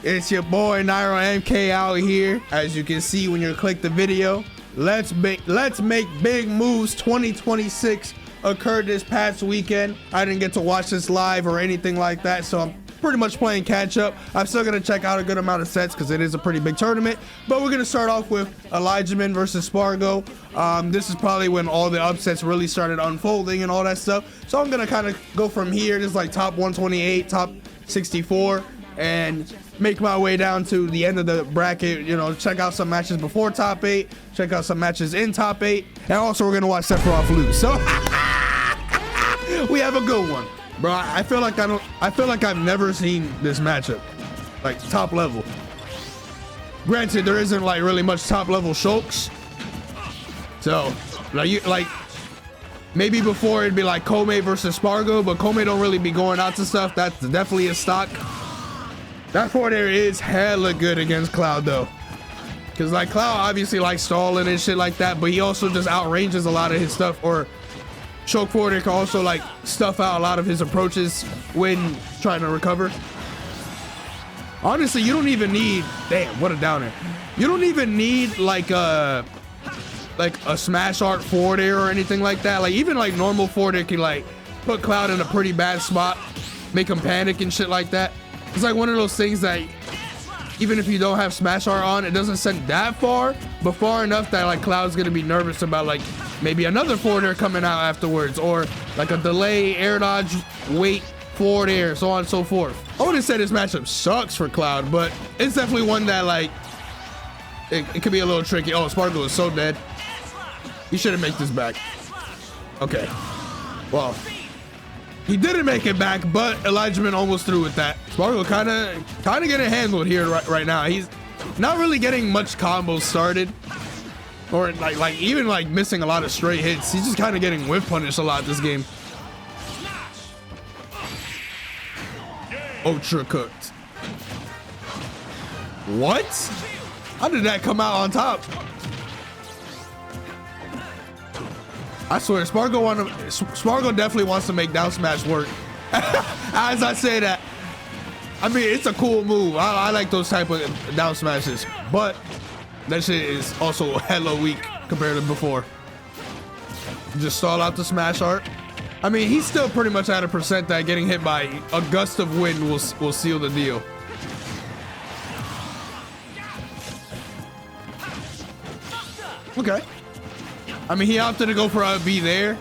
It's your boy NairoMK out here. As you can see when you click the video, let's make big moves 2026 occurred this past weekend. I didn't get to watch this live or anything like that, so I'm pretty much playing catch up. I'm still gonna check out a good amount of sets because it is a pretty big tournament, but we're gonna start off with Elijahman versus Spargo. This is probably when all the upsets really started unfolding and all that stuff, so I'm gonna kind of go from here. This is like top 128, top 64, and make my way down to the end of the bracket. You know, check out some matches before top 8, check out some matches in top 8, and also we're gonna watch Sephiroth lose. So we have a good one, bro. I feel like I've never seen this matchup like top level. Granted, there isn't like really much top level shulks, so like maybe before it'd be like Kome versus Spargo, but Kome don't really be going out to stuff. That's definitely a stock. That forward air is hella good against Cloud though, because like Cloud obviously likes stalling and shit like that, but he also just outranges a lot of his stuff. Or choke forward air can also like stuff out a lot of his approaches when trying to recover. Honestly, you don't even need, damn, what a downer. You don't even need like a smash art forward air or anything like that. Like even like normal forward air can like put Cloud in a pretty bad spot, make him panic and shit like that. It's like one of those things that even if you don't have smash art on, it doesn't send that far, but far enough that like Cloud's gonna be nervous about like maybe another forward air coming out afterwards, or like a delay, air dodge, wait, forward air, so on and so forth. I wouldn't say this matchup sucks for Cloud, but it's definitely one that like it could be a little tricky. Oh, Spargo is so dead. He shouldn't make this back. Okay, well, he didn't make it back, but Elijahman almost threw with that. Spargo kind of getting handled here right now. He's not really getting much combos started, or like even like missing a lot of straight hits. He's just kind of getting whip punished a lot this game. Ultra cooked. What? How did that come out on top? I swear, Spargo definitely wants to make down smash work. As I say that, I mean, it's a cool move. I like those type of down smashes, but that shit is also hella weak compared to before. Just stall out the smash art. I mean, he's still pretty much at a percent that getting hit by a gust of wind will seal the deal. Okay. I mean, he opted to go for a B there.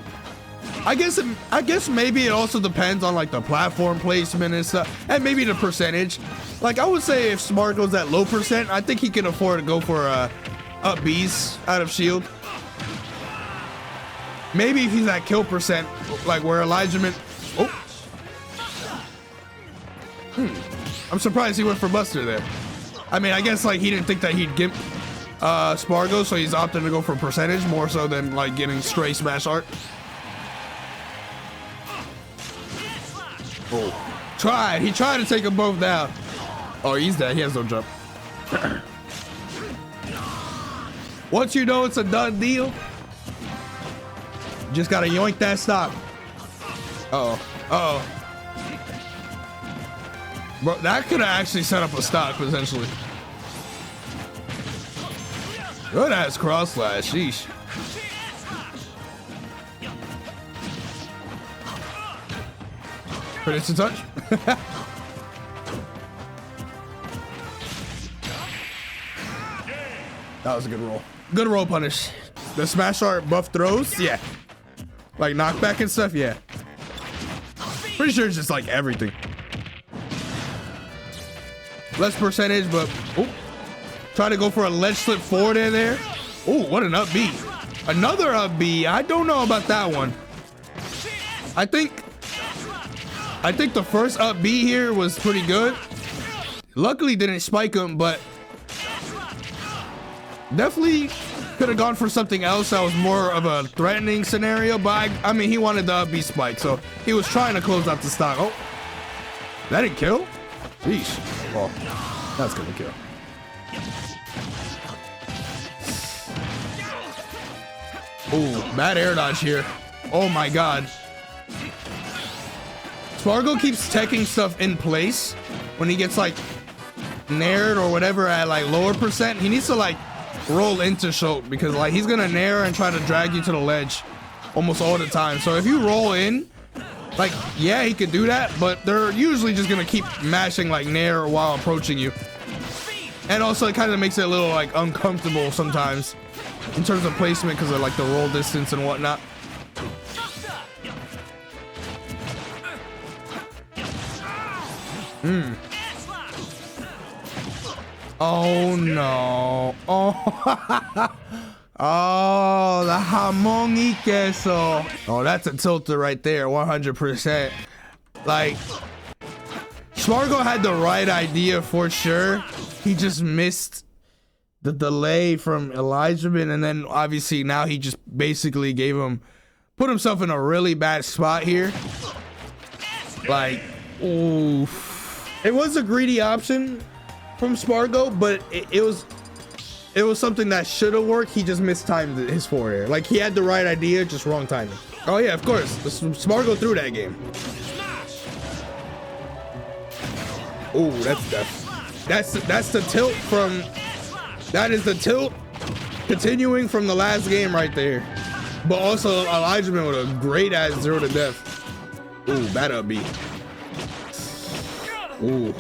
I guess maybe it also depends on like the platform placement and stuff, and maybe the percentage. Like I would say if Spargo's at low percent, I think he can afford to go for up Bs out of shield. Maybe if he's at kill percent, like where Elijahman. Oh, I'm surprised he went for Buster there. I mean, I guess like he didn't think that he'd gimp Spargo, so he's opting to go for percentage more so than like getting straight smash art. Oh, he tried to take them both down. Oh, he's dead. He has no jump. Once you know it's a done deal, just gotta yoink that stock. Bro, that could have actually set up a stock potentially. Good ass cross slash, sheesh. But it's a touch. That was a good roll. Good roll punish. The smash art buff throws, yeah. Like knockback and stuff, yeah. Pretty sure it's just like everything. Less percentage, but oh. Try to go for a ledge slip forward in there. Oh, what an up B. Another up B. I don't know about that one. I think the first up B here was pretty good. Luckily didn't spike him, but definitely could have gone for something else that was more of a threatening scenario. But I mean, he wanted the up B spike, so he was trying to close out the stock. Oh, that didn't kill? Sheesh. Well, that's gonna kill. Oh, bad air dodge here. Oh my god. Spargo keeps teching stuff in place when he gets like nared or whatever at like lower percent, he needs to like roll into Shulk, because like he's gonna nair and try to drag you to the ledge almost all the time. So if you roll in, like, yeah, he could do that, but they're usually just gonna keep mashing like nair while approaching you. And also it kind of makes it a little like uncomfortable sometimes in terms of placement because of like the roll distance and whatnot. Oh no. Oh. Oh, the jamón y queso. Oh, that's a tilter right there, 100%. Like, Spargo had the right idea for sure. He just missed the delay from Elijahman, and then obviously now he just basically put himself in a really bad spot here. Like, oof. It was a greedy option from Spargo, but it was something that should have worked. He just mistimed his forward. Like, he had the right idea, just wrong timing. Oh yeah, of course. Spargo threw that game. Oh, that's death. That's the tilt from. That is the tilt continuing from the last game right there. But also Elijahman with a great ass 0 to death. Ooh, bad up B. Ooh.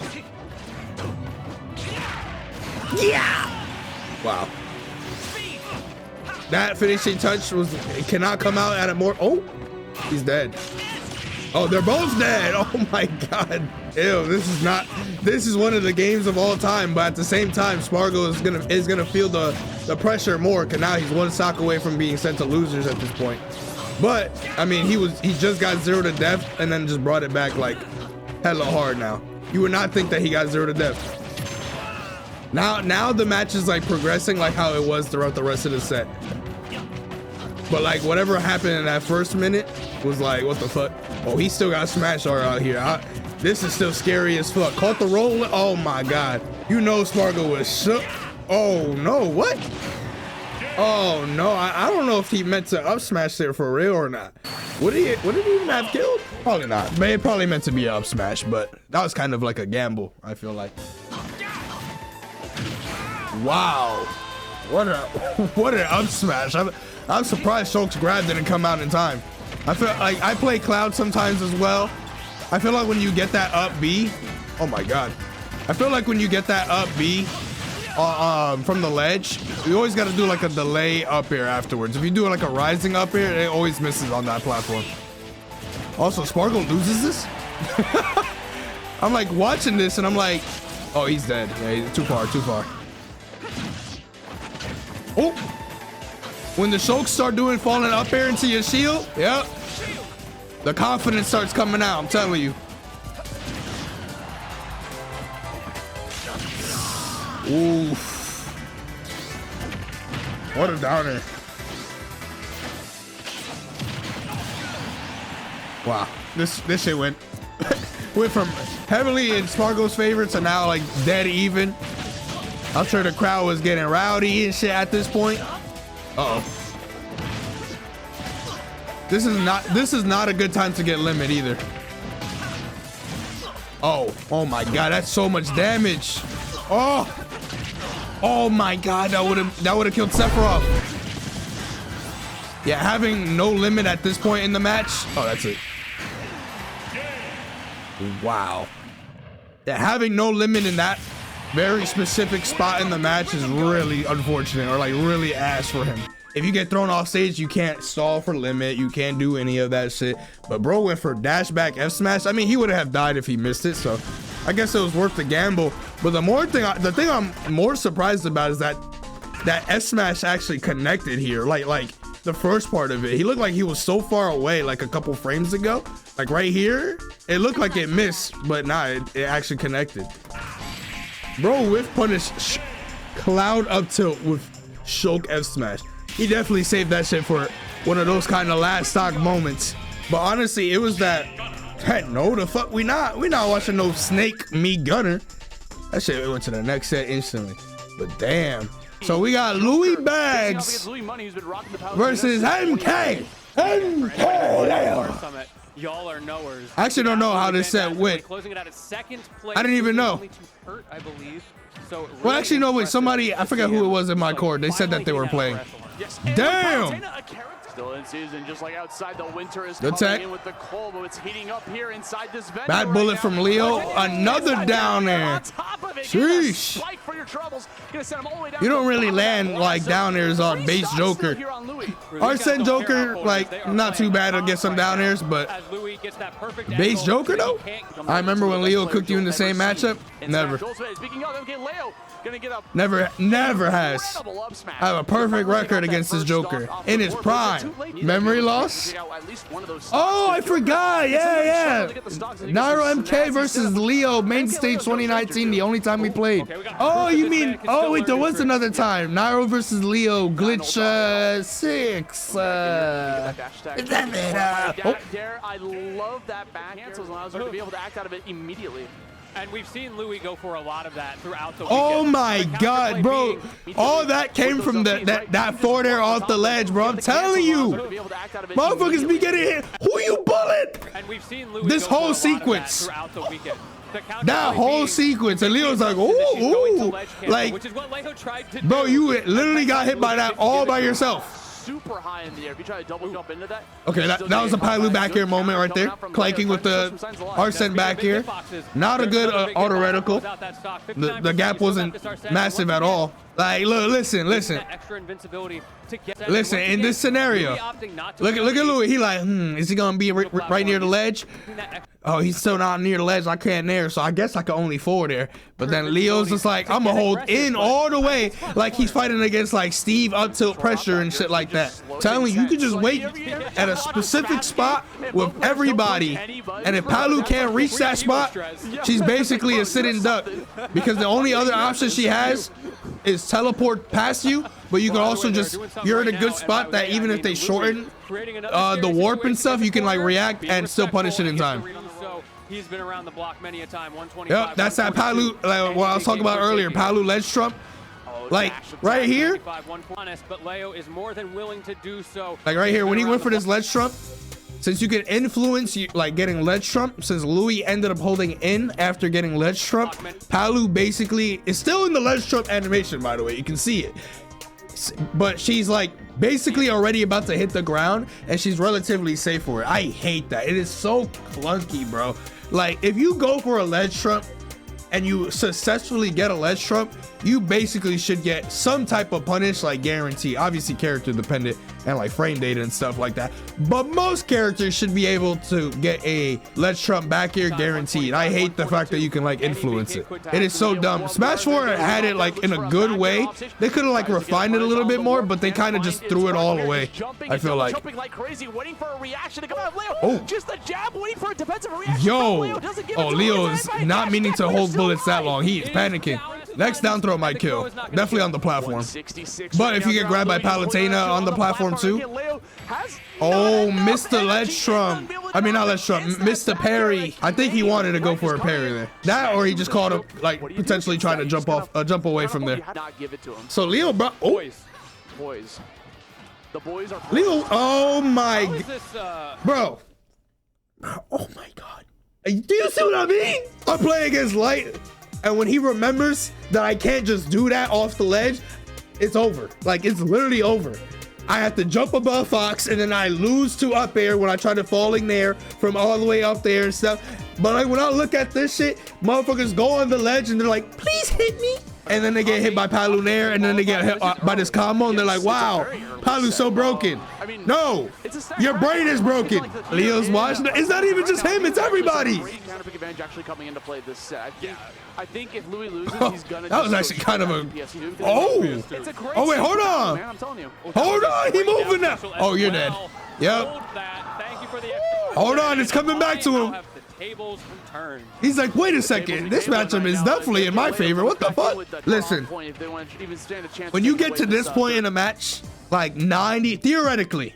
Yeah. Wow. That finishing touch cannot come out at a more. Oh, he's dead. Oh, they're both dead. Oh my God. Ew, this is one of the games of all time, but at the same time, Spargo is gonna feel the pressure more, because now he's one stock away from being sent to losers at this point. But I mean, he just got 0 to death and then just brought it back like hella hard now. You would not think that he got 0 to death. Now the match is like progressing like how it was throughout the rest of the set. But like whatever happened in that first minute was like, what the fuck? Oh, he still got smash art out here. This is still scary as fuck. Caught the roll. Oh my God. You know Spargo was shook. Oh no, what? Oh no, I don't know if he meant to up smash there for real or not. Would he even have killed? Probably not. It probably meant to be an up smash, but that was kind of like a gamble, I feel like. Wow, what an up smash. I'm surprised Shulk's grab didn't come out in time. I feel like I play Cloud sometimes as well. I feel like when you get that up B, oh my God. I feel like when you get that up B from the ledge, you always got to do like a delay up air afterwards. If you do like a rising up air, it always misses on that platform. Also, Spargo loses this? I'm like watching this and I'm like, oh, he's dead. Yeah, he's too far. Oh, when the Shulks start doing falling up air into your shield, yep, the confidence starts coming out, I'm telling you. Oof. What a downer. Wow, this shit went from heavily in Spargo's favor to now like dead even. I'm sure the crowd was getting rowdy and shit at this point. Uh-oh. This is not a good time to get limit either. Oh my God, that's so much damage. Oh my God, that would have killed Sephiroth. Yeah, having no limit at this point in the match. Oh, that's it. Wow. Yeah, having no limit in that very specific spot in the match is really unfortunate, or like really ass for him. If you get thrown off stage, you can't stall for limit, you can't do any of that shit. But bro went for dash back F smash. I mean, he would have died if he missed it, so I guess it was worth the gamble. But the thing I'm more surprised about is that F smash actually connected here. Like the first part of it, he looked like he was so far away like a couple frames ago. Like right here, it looked like it missed, but nah, it actually connected. Bro whiff punish Cloud up tilt with Shulk F smash. He definitely saved that shit for one of those kind of last stock moments. But honestly, it was that, heck no, the fuck we not watching no Snake me Gunner. That shit went to the next set instantly. But damn. So we got Louis Bags versus MK. Y'all are knowers. I actually don't know how this set went. Closing it out at second place. I didn't even know. Hurt, I believe. So really Well, actually, no, wait. Somebody, I forgot who it was in my court. They said that they were playing. Yes. Damn. Still in season, just like outside. The winter is Good coming tech. in with the cold, but it's heating up here inside this venue. Bad right bullet now. from Leo. Another down there. On top of it, Sheesh. fight for your troubles. Gonna send him all the way down You to don't the really bottom land of that like line. down airs on Three base stops Joker. still here on Louis. Arsene Joker, like, not too bad against some down airs, but base Joker, though? I remember when Leo cooked you in the same matchup. Never. Speaking of MK, Leo gonna get up. Never has. I have a perfect record against this Joker in his prime. Memory loss? Oh, I forgot. Yeah. NairoMK versus Leo, main stage 2019, the only time we played. Oh, you mean, oh wait, there was another time. Nairo versus Leo, glitch 6. Is that meta? Oh. I love that back cancels allows her to be able to act out of it immediately. And we've seen Louis go for a lot of that throughout the weekend. Oh my God, bro. All that came from that forward air off the ledge, bro. I'm telling you. Motherfuckers be getting hit. Who you bullet? And we've seen Louis This go for a whole lot of that sequence. throughout the weekend. That whole sequence. And Leo's like, ooh. Like, which is what Leo tried to bro, do. you literally got hit by that all by yourself. Super high in the air. If you try to double jump into that. Okay, that was a Palu back here moment right there. Clanking with the Arsene back here. Not a good auto reticle. The gap wasn't massive at all. Like, look, listen. Listen, in this scenario, look at Louis. He like, is he gonna be right near the ledge? Oh, he's still not near the ledge. I can't nair, so I guess I can only forward there. But then Leo's just like, I'm gonna hold in all the way, like he's fighting against like Steve up tilt pressure and shit like that. Telling you, you can just wait at a specific spot with everybody, and if Palu can't reach that spot, she's basically a sitting duck, because the only other option she has is teleport past you. But you can also just, you're in a good spot that even if they shorten the warp and stuff, you can like react and still punish it in time. He's been around the block many a time. 125. Yep, that's that Palu, like what I was talking about earlier, Palu ledge trump. Like right here, but Leo is more than willing to do so. like right here, when he went for this ledge trump, since you can influence you like getting ledge trump, since Louis ended up holding in after getting ledge trump, Palu basically is still in the ledge trump animation, by the way, you can see it. But she's like basically already about to hit the ground and she's relatively safe for it. I hate that. It is so clunky, bro. Like if you go for a ledge trump and you successfully get a ledge trump, you basically should get some type of punish, like guarantee, obviously character dependent and like frame data and stuff like that, but most characters should be able to get a ledge trump back here guaranteed. I hate the fact that you can like influence it. It is so dumb. Smash 4 had it like in a good way. They could have like refined it a little bit more, but they kind of just threw it all away, I feel like. Oh, just a jab, waiting for a defensive reaction. yo, oh, Leo is not meaning to hold bullets that long. He is panicking. Next down throw might kill. Definitely on the platform. But if you get grabbed by Palutena on the platform too. Oh, Mr. Ledge Trump. I mean, not Ledge Trump. Mr. Parry. I think he wanted to go for a parry there. That, or he just called him, like, potentially trying to jump away from there. So Leo, bro. Oh. Boys. The boys are Leo. Oh my. Bro. Oh my God. Do you see what I mean? I'm playing against Light. And when he remembers that I can't just do that off the ledge, it's over. Like, it's literally over. I have to jump above Fox, and then I lose to up air when I try to falling there from all the way up there and stuff. But like, when I look at this shit, motherfuckers go on the ledge, and they're like, please hit me. And then they get hit by Palu there, and then they get hit by this combo, and they're like, wow, Palu's so broken. No, your brain is broken. Leo's watching. It's not even just him, it's everybody. I think if Louis loses, he's gonna. That was actually kind of a. Oh wait, hold on. Hold on, he moving now. Oh, you're dead. Yep. Hold on, it's coming back to him. He's like, wait a second, this matchup is definitely in my favor. What the fuck? Listen, when you get to this point in a match, like 90, theoretically,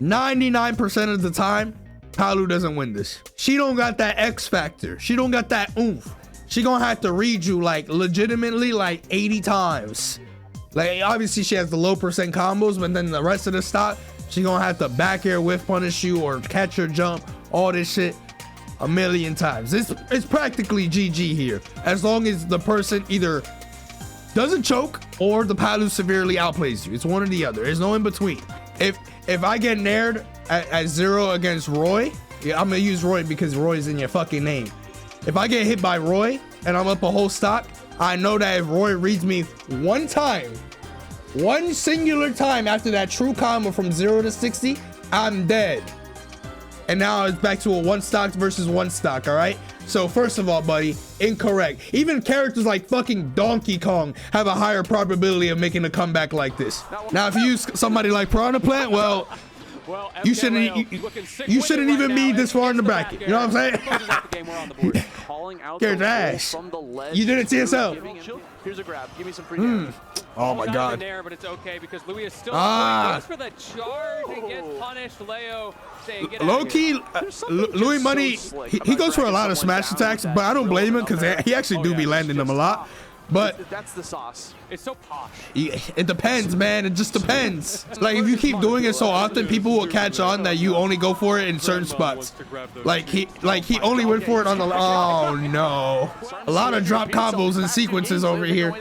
99% of the time, Palu doesn't win this. She don't got that X factor. She don't got that oomph. She gonna have to read you like legitimately like 80 times. Like obviously she has the low percent combos, but then the rest of the stock, She gonna have to back air whiff punish you or catch your jump, all this shit a million times. It's practically GG here, as long as the person either doesn't choke or the Palu severely outplays you. It's one or the other. There's no in between. If I get nared at 0 against Roy, yeah, I'm gonna use Roy because Roy's in your fucking name. If I get hit by Roy and I'm up a whole stock, I know that if Roy reads me one time, one singular time after that true combo from 0 to 60, I'm dead. And now it's back to a 1 stock versus 1 stock, all right? So first of all, buddy, incorrect. Even characters like fucking Donkey Kong have a higher probability of making a comeback like this. Now, if you use somebody like Piranha Plant, well, you shouldn't even be this far in the bracket. You know what I'm saying? Get ass. You did it to yourself. Here's a grab. Give me some free damage. Oh my god. There, but it's okay because Louis is still goes for the charge and gets punished. Leo saying, get low key, Louis Money, he goes for a lot of smash attacks, but I don't blame him because he actually do be landing them a lot. But that's the sauce. It's so posh. It depends, man. It just depends. Like if you keep doing it so often, people will catch on that you only go for it in certain spots. Like he only went for it on the. Oh no! A lot of drop combos and sequences over here.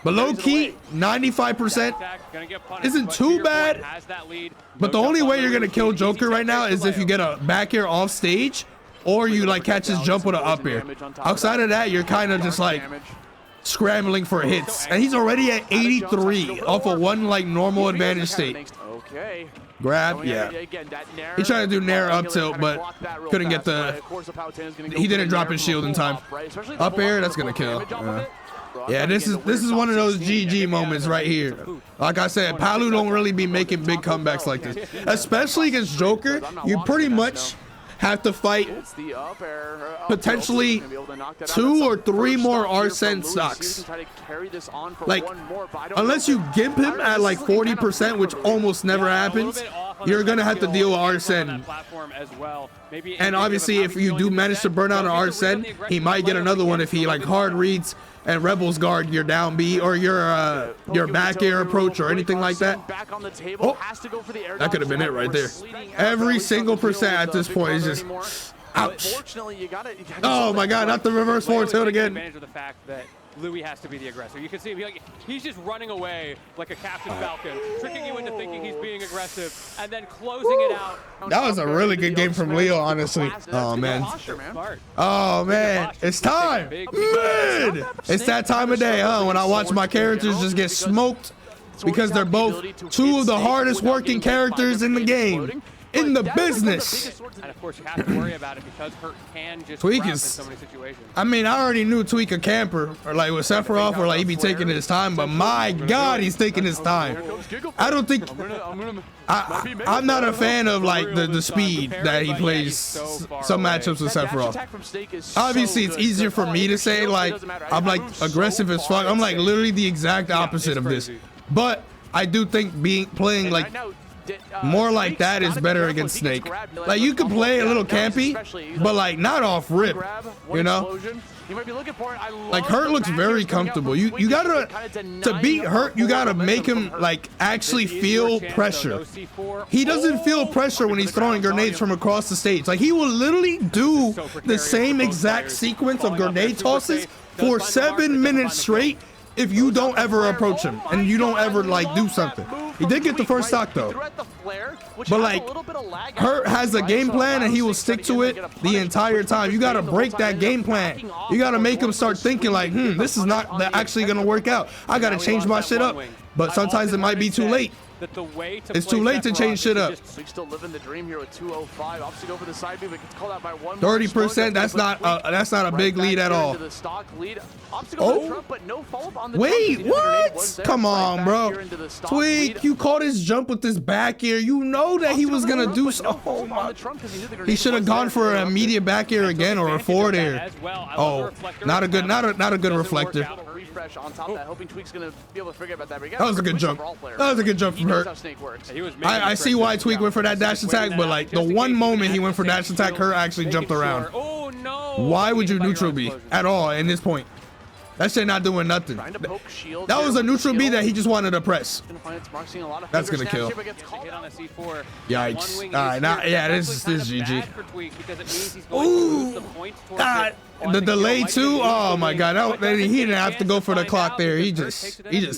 But low key, 95% isn't too bad. But the only way you're gonna kill Joker right now is if you get a back air off stage, or you like catch his jump with an up air. Outside of that, you're kind of just like scrambling for hits, and he's already at 83 off of one like normal advantage state. Grab, yeah. He tried to do Nair up tilt, but couldn't get the. He didn't drop his shield in time. Up air, that's gonna kill. Yeah, this is one of those GG moments right here. Like I said, Palu don't really be making big comebacks like this, especially against Joker. You pretty much have to fight potentially 2 or 3 more Arsene stocks. Like, unless you gimp him at like 40%, which almost never happens, you're gonna have to deal with Arsene. And obviously, if you do manage to burn out an Arsene, he might get another one if he like hard reads and Rebels guard your down B or your back air approach or anything like that. Oh, that could have been it right there. Every single percent at this point is just ouch. Oh my god, not the reverse forward tilt again. Louis has to be the aggressor. You can see him, he's just running away like a Captain Falcon, tricking you into thinking he's being aggressive, and then closing it out. That was a really good game from Leo, honestly. Oh man. Oh man, it's time. Good. It's that time of day, huh? When I watch my characters just get smoked because they're both 2 of the hardest working characters in the game. In the business. And of course you have to worry about it because Hurt can just Tweak in is, so many situations. I mean, I already knew Tweak a camper, or like with Sephiroth, or like he be taking his time, but my god, he's taking his time. I don't think I'm not a fan of like the speed that he plays some matchups with Sephiroth. Obviously it's easier for me to say like I'm like aggressive as fuck. I'm like literally the exact opposite of this, but I do think playing like more like that is better against Snake. Like you could play a little campy, but like not off rip, you know? Like Hurt looks very comfortable. You gotta, to beat Hurt, you gotta make him like actually feel pressure. He doesn't feel pressure when he's throwing grenades from across the stage. Like he will literally do the same exact sequence of grenade tosses for 7 minutes straight if you don't ever approach him and you don't ever like do something. He did get the first stock though, but like Hurt has a game plan and he will stick to it the entire time. You gotta break that game plan. You gotta make him start thinking like, this is not actually gonna work out. I gotta change my shit up. But sometimes it might be too late. It's too late to change shit up. 30%, that's not a big lead at all. Oh, wait, what? Come on, bro. Tweak, you caught his jump with this back air. You know that he was gonna do so. Oh my. He should have gone for an immediate back air again or a forward air. Oh, not a good reflector. That was a good jump. That was a good jump from Hurt. I see why Tweak went for that dash attack, but like the one moment he went for dash attack, Hurt actually jumped around. Why would you neutral B at all in this point? That shit not doing nothing. Trying to poke shield That here was a with neutral B shield. that he just wanted to press. Gonna find its mark, seeing a lot of That's finger gonna snaps kill. here, but gets called Hit on out. a C4. Yikes. One wing All right, is now, here. yeah, It's this actually is kind of GG. bad for Tweak because it means he's going to lose the points towards God, it on the kill. delay Might too. be Oh my equally, God, but doesn't he get didn't a have to chance go for the find clock out there. He because just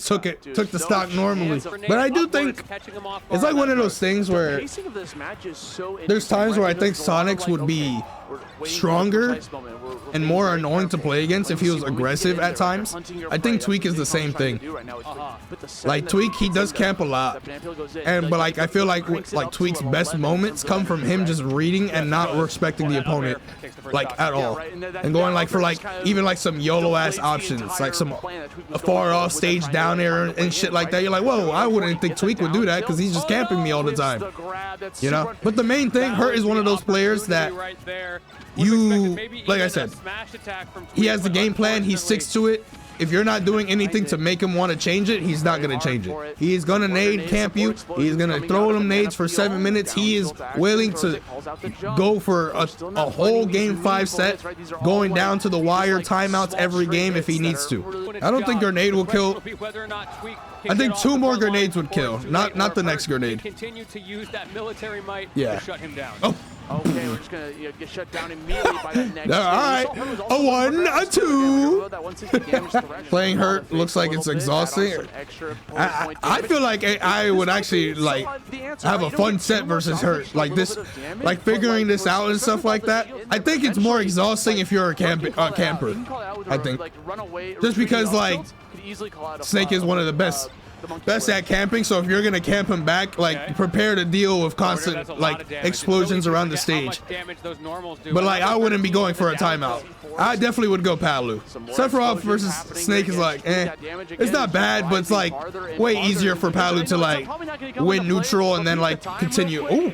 Hurt takes it took in. the stock normally. Grenade But I do upwards, think catching him off it's guard. like one of those things where Pacing of this match is so there's times where I think interesting, right? Sonics would be We're waiting for the stronger precise moment. We're and being more very annoying to careful. play against if he was When we get aggressive in at there, times. they're hunting your I prey. think That's Tweak what is the Big same Tom's trying thing. to do right now. It's but the second Like that Tweak, he gets does in there, camp a lot, that Banfield goes in, and but like I feel like cranks it up to Tweak's an best 11 moments in terms of come from him just reading and not respecting the opponent like at all, and going like for like even like some YOLO ass options, like some a far off stage down air and shit like that. You're like, whoa, I wouldn't think Tweak would do that because he's just camping me all the time, you know. But the main thing, Hurt is one of those players that you, like I said, he has the game plan, he sticks to it. If you're not doing anything to make him want to change it, he's not going to change it. He's going to nade camp you. He's going to throw them nades for 7 minutes. He is willing to go for a whole game 5 set, going down to the wire, timeouts every game if he needs to. I don't think grenade will kill. I think 2 more grenades would kill, not the next grenade. Continue to use that military might Yeah. to shut him down. Oh. Okay, we're just gonna get shut down immediately by that next. All right, a 1, a 2. Playing Hurt looks like it's exhausting. I feel like I would actually like have a fun set versus Hurt like this, like figuring this out and stuff like that. I think it's more exhausting if you're a camper. I think just because like Snake is one of the best at camping, so if you're gonna camp him back, like prepare to deal with constant like explosions around the stage. But like I wouldn't be going for a timeout. I definitely would go Palu. Sephiroth versus Snake is like, it's not bad, but it's like way easier for Palu to like win neutral and then like continue. Ooh.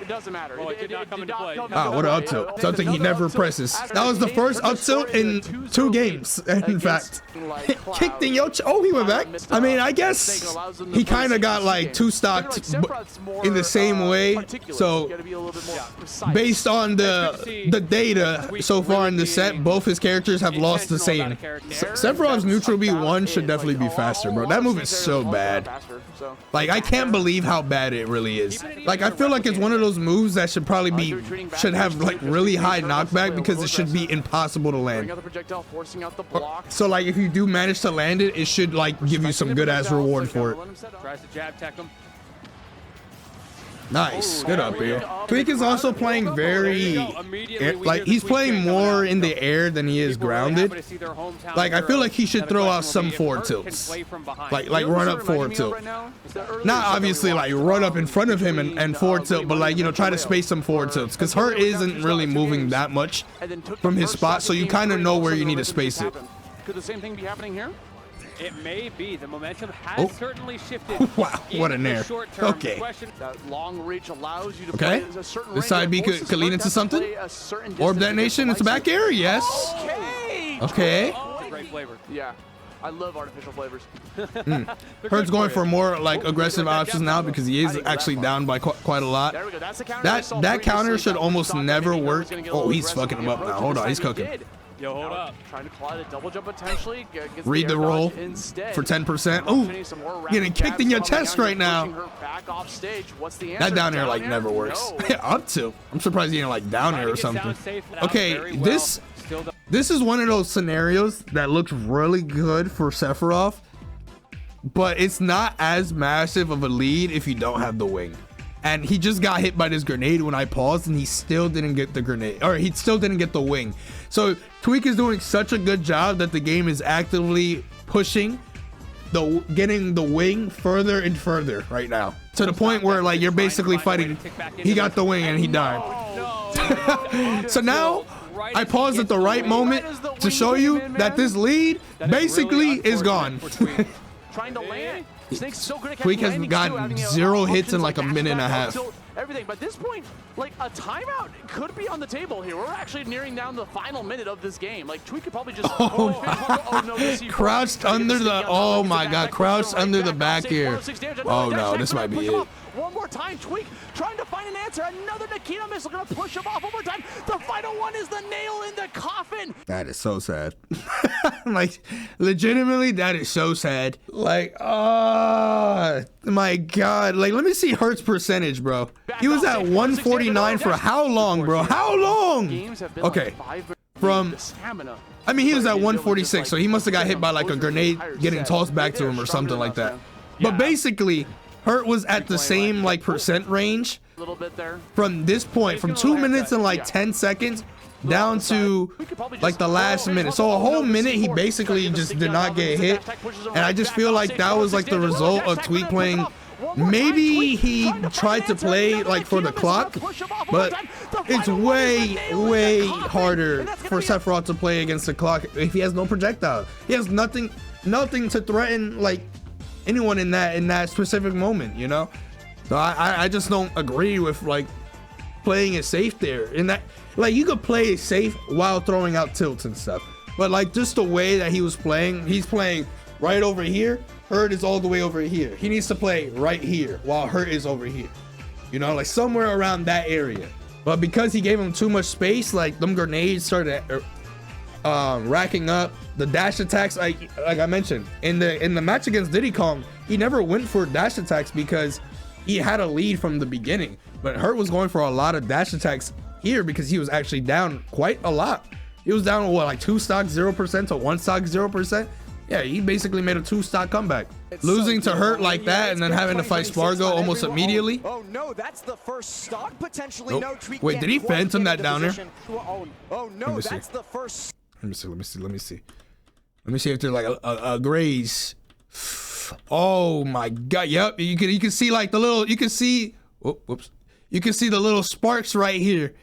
It doesn't matter. Well, it did not come into play. Ah, what an up tilt. Something he never presses. That was the first up tilt in 2 games, in fact. Kicked in your oh, he went back. I mean, I guess he kind of got like 2 stocked in the same way. So based on the data so far in the set, both his characters have lost the same. Sephiroth's neutral B1 should definitely be faster, bro. That move is so bad. Like, I can't believe how bad it really is. Like, I feel like it's one of those moves that should probably be, should have like really high knockback because it should be impossible to land. So like if you do manage to land it, it should like give you some good ass reward for it. Tries to jab tech him. Nice, good up here. Tweak is also playing very, like he's playing more in the air than he is grounded. Like I feel like he should throw out some forward tilts, like run up forward tilt. Not obviously like run up in front of him and forward tilt, but like, you know, try to space some forward tilts because Hurt isn't really moving that much from his spot, so you kind of know where you need to space it. Could the same thing be happening here? It may be. The momentum has certainly shifted. Wow, what an air. Okay. That long reach allows you to Okay. play a certain This side B could lead into something. Orb detonation. It's a back air. Yes. Okay. Okay. Oh, great flavor. Yeah. I love artificial flavors. Hurt's going for more like aggressive options now because he is actually down by quite a lot. There we go. That's the counter. That counter should almost never work. Oh, he's fucking him up now. Hold on, he's cooking. Yo, hold up. Trying to claw a double jump potentially. Read the roll for 10%. Oh, getting kicked in your chest right now. That down air like never works. Up to. I'm surprised he didn't like down air or something. Okay, this is one of those scenarios that looks really good for Sephiroth, but it's not as massive of a lead if you don't have the wing. And he just got hit by this grenade when I paused, and he still didn't get the grenade, or he still didn't get the wing. So Tweak is doing such a good job that the game is actively pushing getting the wing further and further right now, to the point where like you're basically fighting. He got the wing and he died. So now I paused at the right moment to show you that this lead basically is gone. Trying to land. Snake's so good at Tweak has gotten 0 hits in like a minute and a half. Everything, but at this point, like a timeout could be on the table here. We're actually nearing down the final minute of this game. Like Tweak could probably just crouched under the, oh my god, crouched under the back here. Oh no, this might be it. One more time, Tweak trying to find an answer. Another Nikita missile gonna push him off one more time. The final one is the nail in the coffin. That is so sad. Like, legitimately, that is so sad. Like, oh my God. Like, let me see Hurt's percentage, bro. He was at 149 for how long, bro? How long? Okay. From, I mean, he was at 146, so he must have got hit by like a grenade getting tossed back to him or something like that. But basically, Hurt was at the same like percent range from this point, from 2 minutes and like 10 seconds down to like the last minute. So a whole minute he basically just did not get hit, and I just feel like that was like the result of Tweak playing. Maybe he tried to play like for the clock, but it's way harder for Sephiroth to play against the clock if he has no projectile. He has nothing to threaten like anyone in that specific moment, you know. So I just don't agree with like playing it safe there. In that, like, you could play it safe while throwing out tilts and stuff, but like just the way that he was playing, he's playing right over here. Hurt is all the way over here. He needs to play right here while Hurt is over here, you know, like somewhere around that area. But because he gave him too much space, like them grenades started racking up. The dash attacks, like I mentioned in the match against Diddy Kong, he never went for dash attacks because he had a lead from the beginning. But Hurt was going for a lot of dash attacks here because he was actually down quite a lot. He was down what, like 2 stock 0% to 1 stock 0%. Yeah, he basically made a 2-stock comeback. Losing to Hurt like that and then having to fight Spargo almost immediately. Oh no, that's the first stock potentially. No, wait, did he phantom that down there? Oh no, that's the first. Let me see if there's like a graze. Oh my God, yep. You can see like the little, you can see, whoops. You can see the little sparks right here.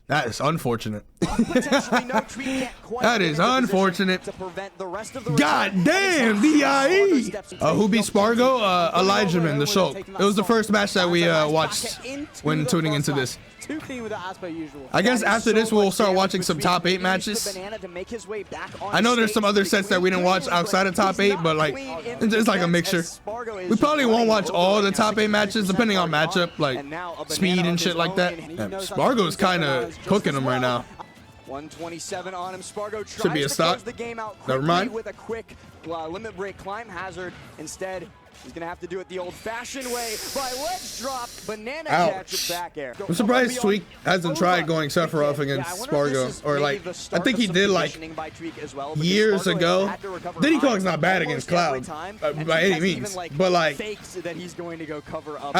That is unfortunate. That is unfortunate. God damn, DIE. Who beat Spargo? Elijahman, the show. It was the first match that we watched when tuning into this. I guess after this we'll start watching some top 8 matches. I know there's some other sets that we didn't watch outside of top 8, but like it's like a mixture. We probably won't watch all the top 8 matches depending on matchup, like speed and shit like that. Spargo's kind of cooking him right now. 127 on him. Spargo should be a stop. Never mind. With a quick limit break climb hazard. Instead, he's gonna have to do it the old-fashioned way by ledge drop, banana catch back air. I'm surprised Tweak hasn't tried going Sephiroth against Spargo, or like I think he did like years ago. Diddy Kong's not bad against Cloud by any means, but like I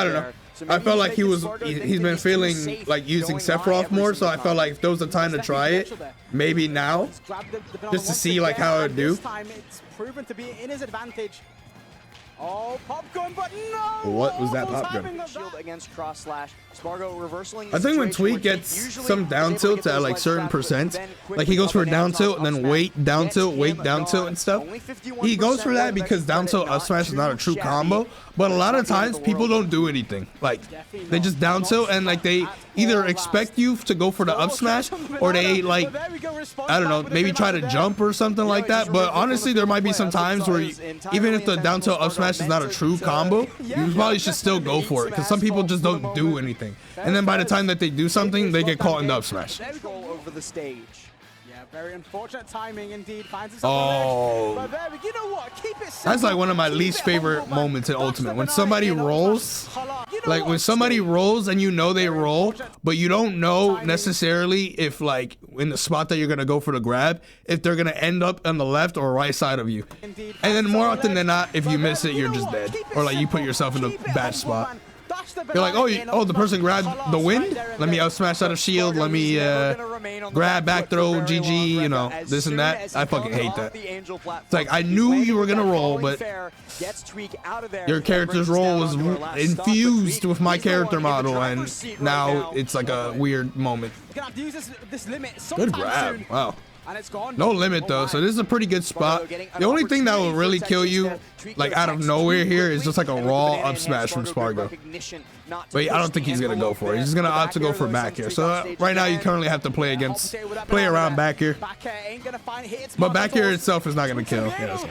don't know. I felt like he's been feeling like using Sephiroth more, so I felt like if there was a time to try it, maybe now, just to see like how it would do. It's proven to be in his advantage. Oh, popcorn, but no! What was that popcorn? Shield against cross slash. Spargo reversing. I think when Tweak gets some down tilt at like certain percent, like he goes for a down tilt and then wait down tilt and stuff. He goes for that because down tilt up smash is not a true combo. But a lot of times people don't do anything. Like they just down tilt and like they either expect you to go for the up smash or they like, I don't know, maybe try to jump or something like that. But honestly, there might be some times where even if the down tilt up smash is not a true combo, you probably should still go for it because some people just don't do anything. And then by the time that they do something, they get caught in the up smash. Over the stage. Very unfortunate timing indeed. Oh, you know what? Keep it that's like one of my least favorite moments in Ultimate. When somebody rolls, like when somebody rolls and you know they roll, but you don't know necessarily if like in the spot that you're gonna go for the grab, if they're gonna end up on the left or right side of you. And then more often than not, if you miss it, you're just dead, or like you put yourself in a bad spot. You're like, oh, the person grabbed the wind? Let me out smash out of shield. Let me grab, back throw, GG, you know, this and that. I fucking hate that. It's like, I knew you were going to roll, but your character's roll was infused with my character model, and now it's like a weird moment. Good grab. Wow. No limit though, so this is a pretty good spot. The only thing that will really kill you, like out of nowhere here, is just like a raw up smash from Spargo. But I don't think he's gonna go for it. He's gonna opt to go for back here. So right now you currently have to play around back here. But back here itself is not gonna kill. Yeah, that's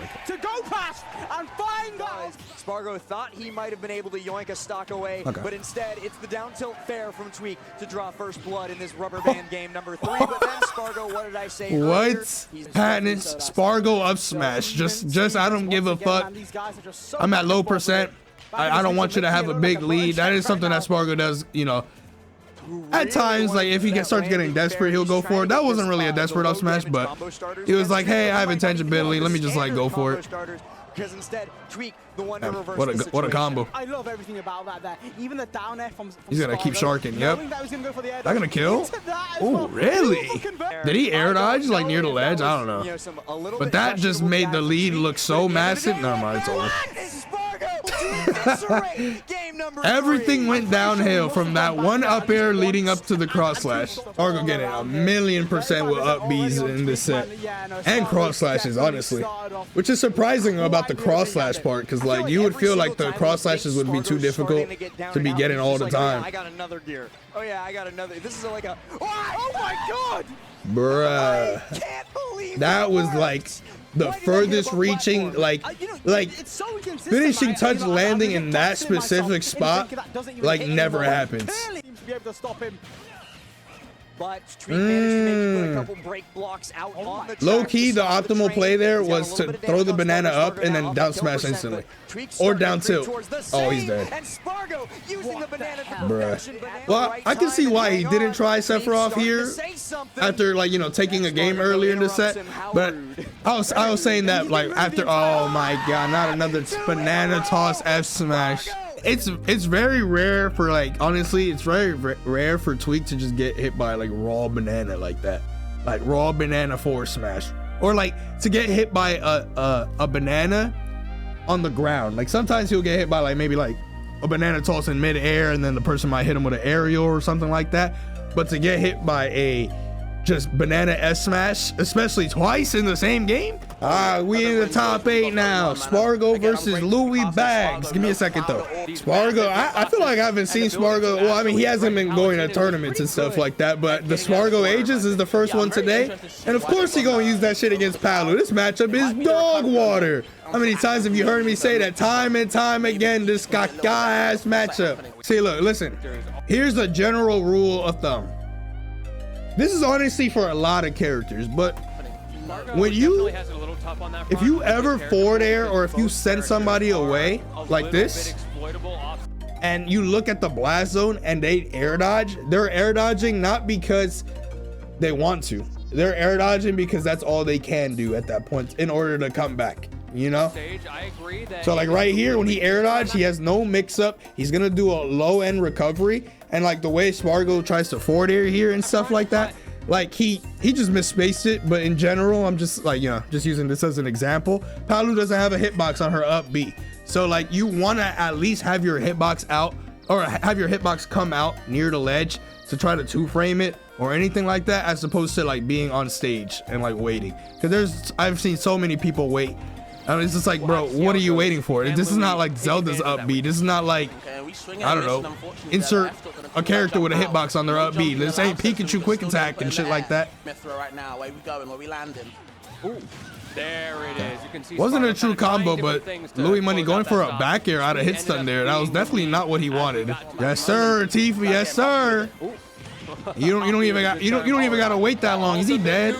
grasp and find out. Spargo thought he might have been able to yoink a stock away, but instead it's the down tilt fair from Tweak to draw first blood in this rubber band game number 3. But then Spargo, what did I say earlier? Patents, Spargo up smash. Just I don't give a fuck. I'm at low percent. I don't want you to have a big lead. That is something that Spargo does, you know. At times, like if he starts getting desperate, he'll go for it. That wasn't really a desperate up smash, but he was like, hey, I have intangibility. Let me just like go for it. Because instead, Tweak, the one to reverse what a combo. I love everything about that there. Even the down air from he's gonna keep sharking. Yep. That gonna kill? Oh, really? Did he air dodge like near the ledge? I don't know. But that just made the lead look so massive. Never mind, it's over. Everything went downhill from that one up air leading up to the cross slash. Spargo getting 1,000,000% with up Bs in this set. And cross slashes, honestly. Which is surprising about the cross slash part, because like you would feel like the cross slashes would be too difficult to be getting all the time. I got another gear. Oh yeah, I got another. This is like a. Oh my god! Bruh. I can't believe that was like the furthest reaching, like finishing touch landing in that specific spot, like never happens. But Tweak managed to put a couple break blocks out on the track. Low key, the optimal play there was to throw the banana up and then down smash instantly, or down tilt. Oh, he's dead. Bruh. Well, I can see why he didn't try Sephiroth here after, like, you know, taking a game earlier in the set. But I was saying that like after. Oh my god, not another banana toss F smash. It's very rare for, like, honestly, it's very rare for Tweak to just get hit by like raw banana like that, like raw banana forward smash, or like to get hit by a banana on the ground. Like sometimes he'll get hit by like maybe like a banana toss in mid-air and then the person might hit him with an aerial or something like that. But to get hit by a just banana S smash, especially twice in the same game. We in the top 8 now. Spargo versus Louis Bags. Give me a second though. Spargo, I feel like I haven't seen Spargo. Well, I mean, he hasn't been going to tournaments and stuff like that, but the Spargo Ages is the first one today. And of course he gonna use that shit against Palu. This matchup is dog water. How many times have you heard me say that time and time again, this caca ass matchup? See, look, listen. Here's a general rule of thumb. This is honestly for a lot of characters, but when you, if you ever forward air or if you send somebody away like this, and you look at the blast zone and they air dodge, they're air dodging not because they want to. They're air dodging because that's all they can do at that point in order to come back, you know? So like right here, when he air dodge, he has no mix up. He's gonna do a low end recovery. And like the way Spargo tries to forward air here and stuff like that, like he just misspaced it. But in general, I'm just like, you know, just using this as an example. Palu doesn't have a hitbox on her up B. So like you want to at least have your hitbox out, or have your hitbox come out near the ledge to try to 2-frame it or anything like that, as opposed to like being on stage and like waiting. Because I've seen so many people wait. I mean, it's just like, bro, what are you waiting for? This is not like Zelda's up B. This is not like, I don't know, insert a character with a hitbox on their up B. This ain't Pikachu quick attack and shit like that. There it is. You can see wasn't a true combo, but Louis Money going for a back air out of hit stun there. That was definitely not what he wanted. Yes, sir, Tifa. Yes, sir. You don't even gotta wait that long. Is he dead?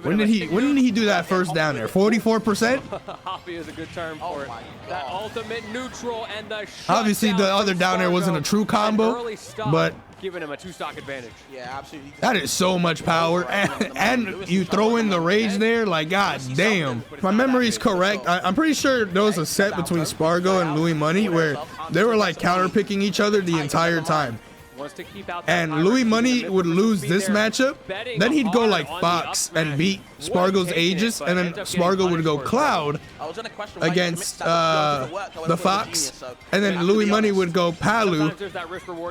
When did he do that first down there? 44%? Hoppy is a good term for it. That ultimate neutral and the obviously the other down there wasn't a true combo, but giving him a 2-stock advantage. Yeah, absolutely. That is so much power, and you throw in the rage there, like, god damn. If my memory is correct, I'm pretty sure there was a set between Spargo and Louis Money where they were like counter picking each other the entire time. And Louis Money would lose this matchup, then he'd go like Fox and beat Spargo's Aegis, and then Spargo would go Cloud against the Fox, and then Louis Money would go Palu,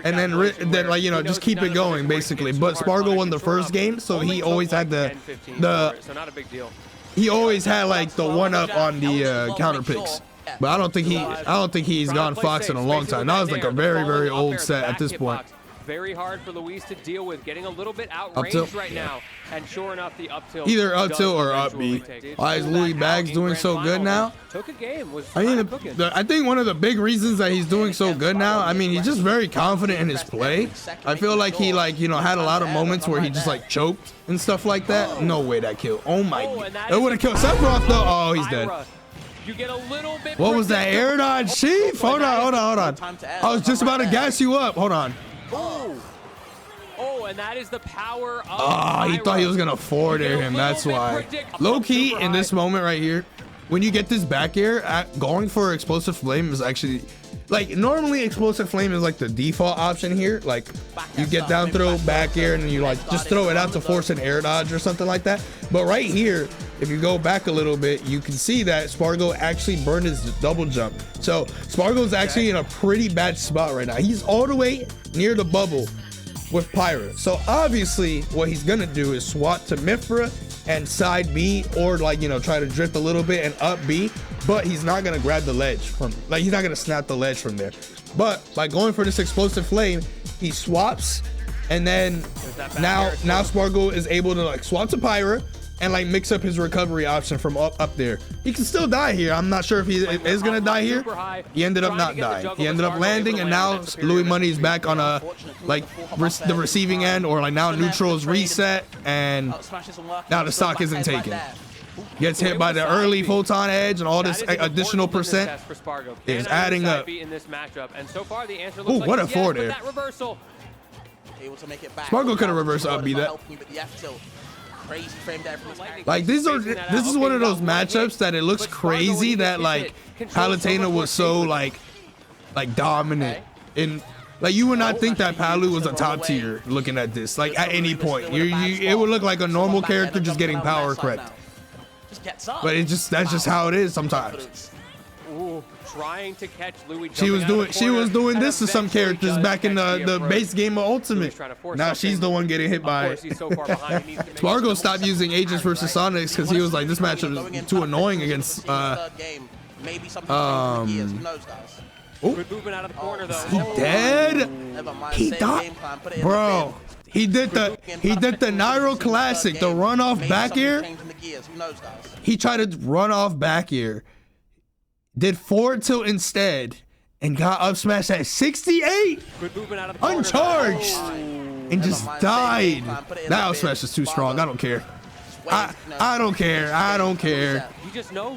and then like, you know, just keep it going basically. But Spargo won the first game, so he always had he always had like the 1-up on the counter picks. But I don't think he's gone Fox in a long time. That was like a very old set at this point. very hard for Luis to deal with, getting a little bit outranged right now. And sure enough, the up tilt. Either up tilt or up B. Why is Louis Bags doing so good now? Took a game. I mean, I think one of the big reasons that he's doing so good now, I mean, he's just very confident in his play. I feel like he, like, you know, had a lot of moments where he just like choked and stuff like that. No way that killed. Oh my God. It would have killed Sephiroth though. Oh, he's dead. You get a little bit. What was that air dodge, Chief? Hold on. I was just about to gas you up. Hold on. Oh, and that is the power of he thought he was gonna forward air him. That's why. Low key in this moment right here, when you get this back air, going for explosive flame is actually, like, normally explosive flame is like the default option here. Like, you get down throw, back air, and you like just throw it out to force an air dodge or something like that. But right here, if you go back a little bit, you can see that Spargo actually burned his double jump. So Spargo's actually in a pretty bad spot right now. He's all the way near the bubble with Pyra. So obviously what he's gonna do is swat to Mithra and side B, or like, you know, try to drift a little bit and up B, but he's not gonna grab the ledge from, like, he's not gonna snap the ledge from there. But by going for this explosive flame, he swaps, and then now Spargo is able to like swap to Pyra and like mix up his recovery option from up there. He can still die here. I'm not sure if he is gonna die here. He ended up not dying. He ended up landing, and now Louis Money is back on a like the receiving end, or like now neutral is reset, and now the stock isn't taken. Gets hit by the early photon edge, and all this additional percent is adding up. Ooh, what a forward air. Spargo could have reversed up B that. Like, this is one of those matchups that it looks crazy that like Palutena was so like dominant in, like, you would not think that Palu was a top tier looking at this, like, at any point. It would look like a normal character just getting power correct. But that's just how it is sometimes. Ooh, trying to catch Louis. She was doing this to some characters back in the base game of Ultimate. Now she's the one getting hit by it. Spargo stopped using Aegis versus Sonics because he was like, this matchup is too annoying against he dead? He died, bro. He did the Nairo classic, the run off back air. He tried to run off back air, did forward tilt instead, and got up smash at 68 uncharged and just died. That up smash is too strong. I don't care. I don't care.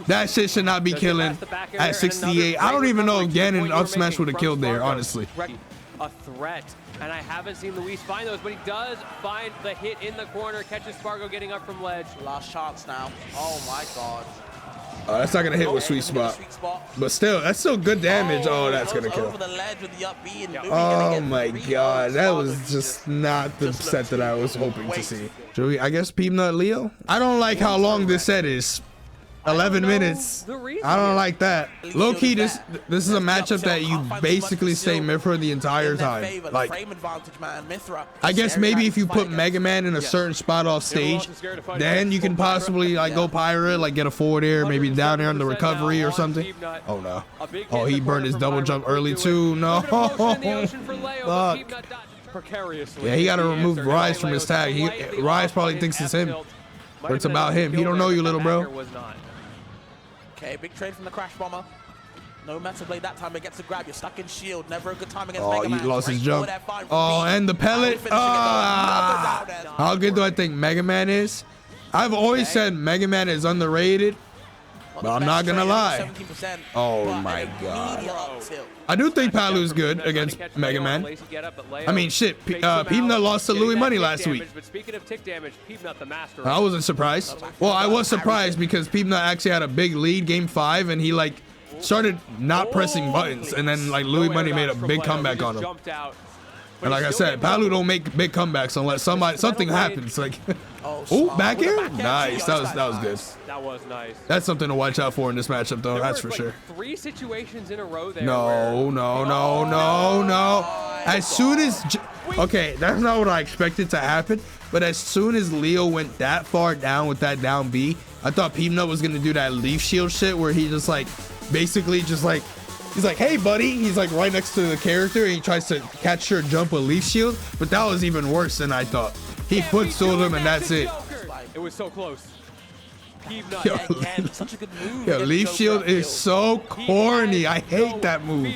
That shit should not be killing at 68. I don't even know if Ganon up smash would have killed there, honestly. A threat, and I haven't seen Luis find those, but he does find the hit in the corner, catches Spargo getting up from ledge. Last chance now. Oh my God. That's not gonna hit with sweet spot, but still, that's still good damage. Oh, that's gonna kill. Oh my God, that was just not the set that I was hoping to see. Joey, I guess Peanut Leo. I don't like how long this set is. 11 minutes. I don't like that. Low key, this is a matchup that you basically stay Mithra the entire time. Like, I guess maybe if you put Mega Man in a certain spot off stage, then you can possibly like go Pyra, like get a forward air, maybe down there on the recovery or something. Oh no. Oh, he burned his double jump early too. No. Fuck. Yeah, he gotta remove Rise from his tag. Rise probably thinks it's him, but it's about him. He don't know you, little bro. Okay, big trade from the Crash Bomber. No Metal Blade that time, it gets a grab. You're stuck in shield. Never a good time against Mega Man. He lost his jump. Oh, and the pellet. How good do I think Mega Man is? I've always said Mega Man is underrated, but I'm not gonna lie. Oh my God. I do think Palu's good against Mega Man. I mean, shit, Peanut lost to Louis Money last week. I wasn't surprised. Well, I was surprised because Peanut actually had a big lead game 5, and he like started not pressing buttons, and then like Louis Money made a big comeback on him. And like I said, Palu don't make big comebacks unless something happens. Like, oh, back here, nice. That was good. That was nice. That's something to watch out for in this matchup, though. That's for sure. 3 situations in a row there. No. As soon as, okay, that's not what I expected to happen. But as soon as Leo went that far down with that down B, I thought Peanut was gonna do that leaf shield shit where he just like, basically just like He's like, hey, buddy. He's like right next to the character, and he tries to catch your jump with Leaf Shield. But that was even worse than I thought. He footstooled him, and that's it. It was so close. Yo, Such a good move. yo, Leaf Shield is so corny. I hate that move.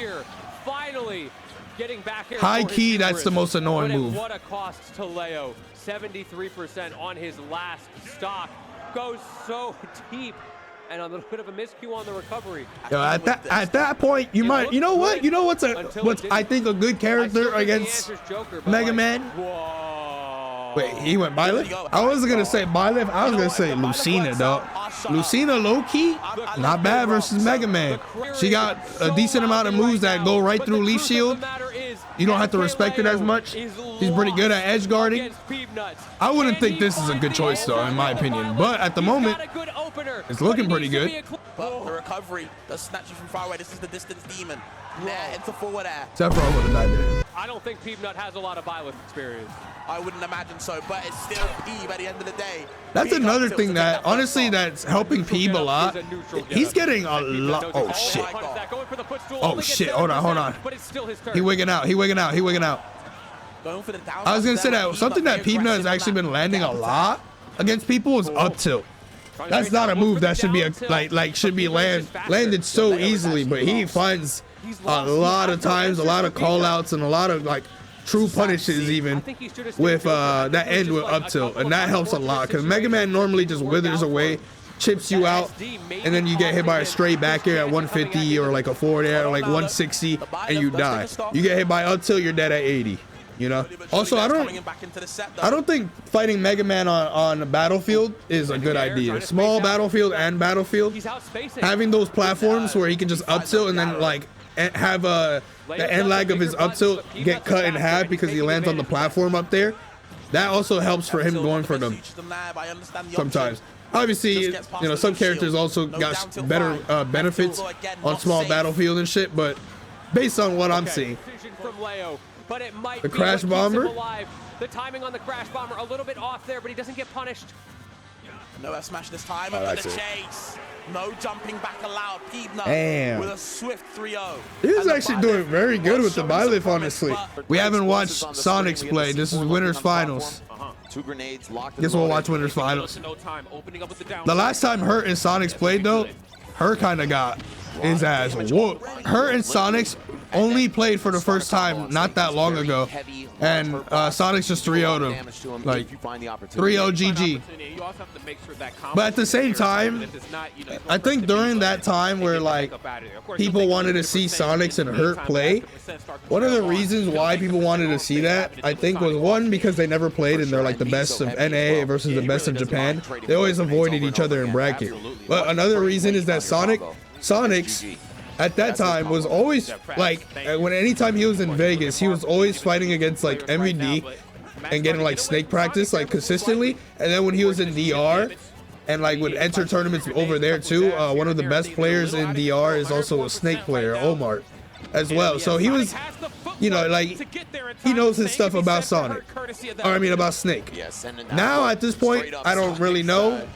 Finally getting back here. High key, that's the most annoying move. What a cost to Leo. 73% on his last stock. Goes so deep. And a little bit of a miscue on the recovery. Yo, at that point, you might, you know what? You know what's I think a good character against Mega Man? Whoa. Wait, he went Byleth? I wasn't gonna say Byleth. I was gonna say Lucina, dog. Lucina, low key, not bad versus Mega Man. She got a decent amount of moves that go right through Leaf Shield. You don't have to respect it as much. She's pretty good at edge guarding. I wouldn't think this is a good choice though, in my opinion. But at the moment, it's looking pretty good. But the recovery, the snatches from far away. This is the distance demon. There, into forward air. Sephiroth would have died there. I don't think Peanut has a lot of Byleth experience. I wouldn't imagine so, but it's still Peeb at the end of the day. That's another thing that, honestly, that's helping Peeb a lot. He's getting a lot. Oh, shit. Oh, shit. Hold on. He wigging out. I was going to say that something that Peeb has actually been landing a lot against people is up tilt. That's not a move that should be landed so easily, but he finds a lot of times, a lot of call outs, and a lot of like true punishes even with that end with up tilt, and that helps a lot because Mega Man normally just withers away, chips you out, and then you get hit by a straight back air at 150 or like a forward air like 160 and you die. You get hit by up tilt, you're dead at 80. You know. Also, I don't think fighting Mega Man on a battlefield is a good idea. Small battlefield and battlefield, having those platforms where he can just up tilt and then like have the end lag of his up tilt get cut in half because he lands on the platform up there. That also helps for him going for them sometimes. Obviously, you know, some characters also got better benefits on small battlefield and shit, but based on what I'm seeing. But it might the Crash Bomber. The timing on the Crash Bomber a little bit off there, but he doesn't get punished. No F smash this time. Oh, the chase. No jumping back allowed. Damn. With a swift 3-0. He's actually doing very good with the Byleth, honestly. We haven't watched Sonic's play. This is Winners Finals. Guess we'll watch Winners Finals. The last time Hurt and Sonic's played though, Hurt kind of got his ass whooped. Hurt and Sonic's only played for the first time not that long ago, and Sonic's just 3-0'd him, like 3-0 GG. But at the same time, I think during that time where like people wanted to see Sonic's and Hurt play, one of the reasons why people wanted to see that, I think, was one, because they never played and they're like the best of NA versus the best of Japan. They always avoided each other in bracket. But another reason is that Sonic's at that time was always like, anytime he was in Vegas, he was always fighting against like MVD and getting like snake practice like consistently. And then when he was in DR and like would enter tournaments over there too, one of the best players in DR is also a snake player, Omar, as well. So he was, you know, like he knows his stuff about Sonic, or I mean about Snake. Now at this point, I don't really know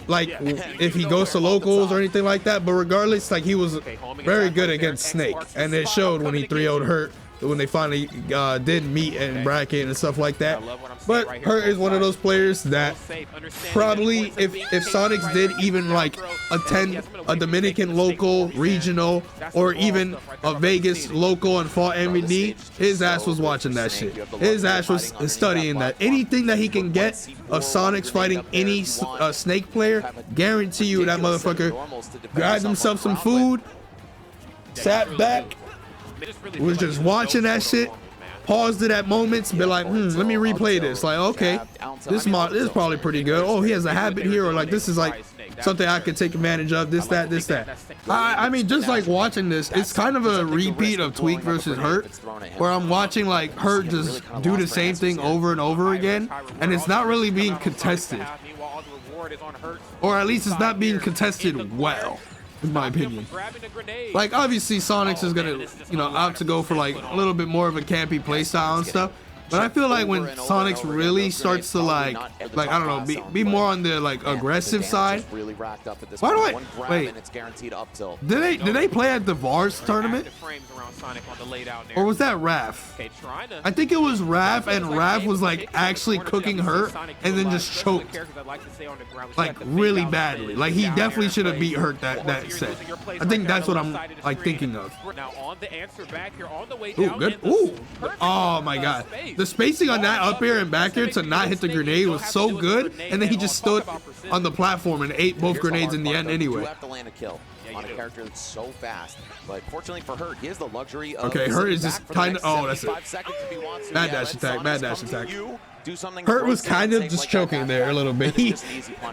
like if he goes to locals or anything like that, but regardless, like he was very good against Snake, and it showed when he 3-0'd Hurt when they finally did meet in bracket and stuff like that. But Hurt is one of those players that probably, if Sonics did even like attend a Dominican local, regional, or even a Vegas local and fought MVD, his ass was watching that shit. His ass was studying that. Anything that he can get of Sonics fighting any Snake player, guarantee you that motherfucker grabbed himself some food, sat back, was just watching that shit, paused it at moments, be like, let me replay this. Like, okay, this is probably pretty good. Oh, he has a habit here, or like this is like something I could take advantage of. This, that. I mean, just like watching this, it's kind of a repeat of Tweak versus Hurt, where I'm watching like Hurt just do the same thing over and over again, and it's not really being contested, or at least it's not being contested well, in my opinion. Like obviously Sonics is gonna, you know, opt to go for like a little bit more of a campy playstyle and stuff, But I feel like when Sonic really starts to like I don't know, be more on the like aggressive side. Why do I wait? Did they play at the Vars tournament? Or was that Raph? I think it was Raph, and Raph was like actually cooking Hurt and then just choked like really badly. Like he definitely should have beat Hurt that set. I think that's what I'm like thinking of. Ooh, good. Ooh. Oh my god. The spacing on that up air and back air to not hit the grenade was so good, and then he just stood on the platform and ate both grenades in the end anyway. On a character that's so fast, but fortunately for Hurt, he has the luxury of Hurt is just kind of that's it. Mad dash attack, mad dash attack. Hurt was kind of just choking there a little bit.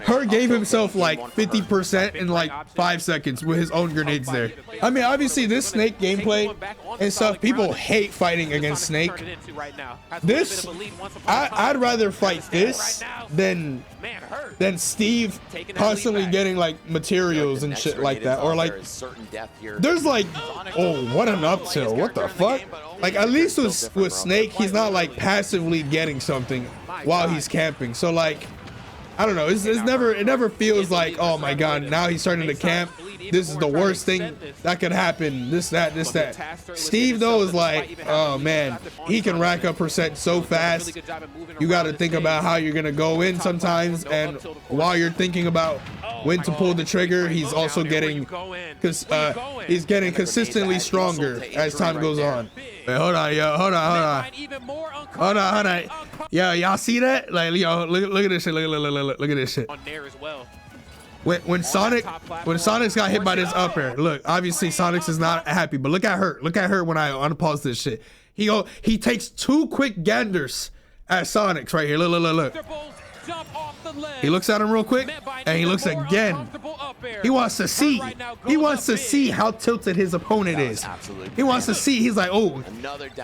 Hurt gave himself like 50% in like 5 seconds with his own grenades there. I mean, obviously this Snake gameplay and stuff, people hate fighting against Snake. This, I'd rather fight this than Steve constantly getting like materials and shit like that, or like there's like, oh, what an up tilt, what the fuck. Like at least with Snake, he's not like passively getting something while he's camping. So like, I don't know, it never feels like, oh my god, now he's starting to camp, this is the worst thing that could happen, this that. Steve though is like, oh man, he can rack up percent so fast. You got to think about how you're gonna go in sometimes, and while you're thinking about when to pull the trigger, he's also getting he's getting consistently stronger as time goes on. Wait, hold on. Yo, y'all see that? Like, yo, look at this shit. Look at this shit. When Sonic's got hit by this up air, look, obviously Sonic's is not happy, but look at Hurt. Look at Hurt when I unpause this shit. He takes 2 quick ganders at Sonic's right here. Look. He looks at him real quick, and he looks again. He wants to see. He wants to see how tilted his opponent is. He wants to see. He's like, oh,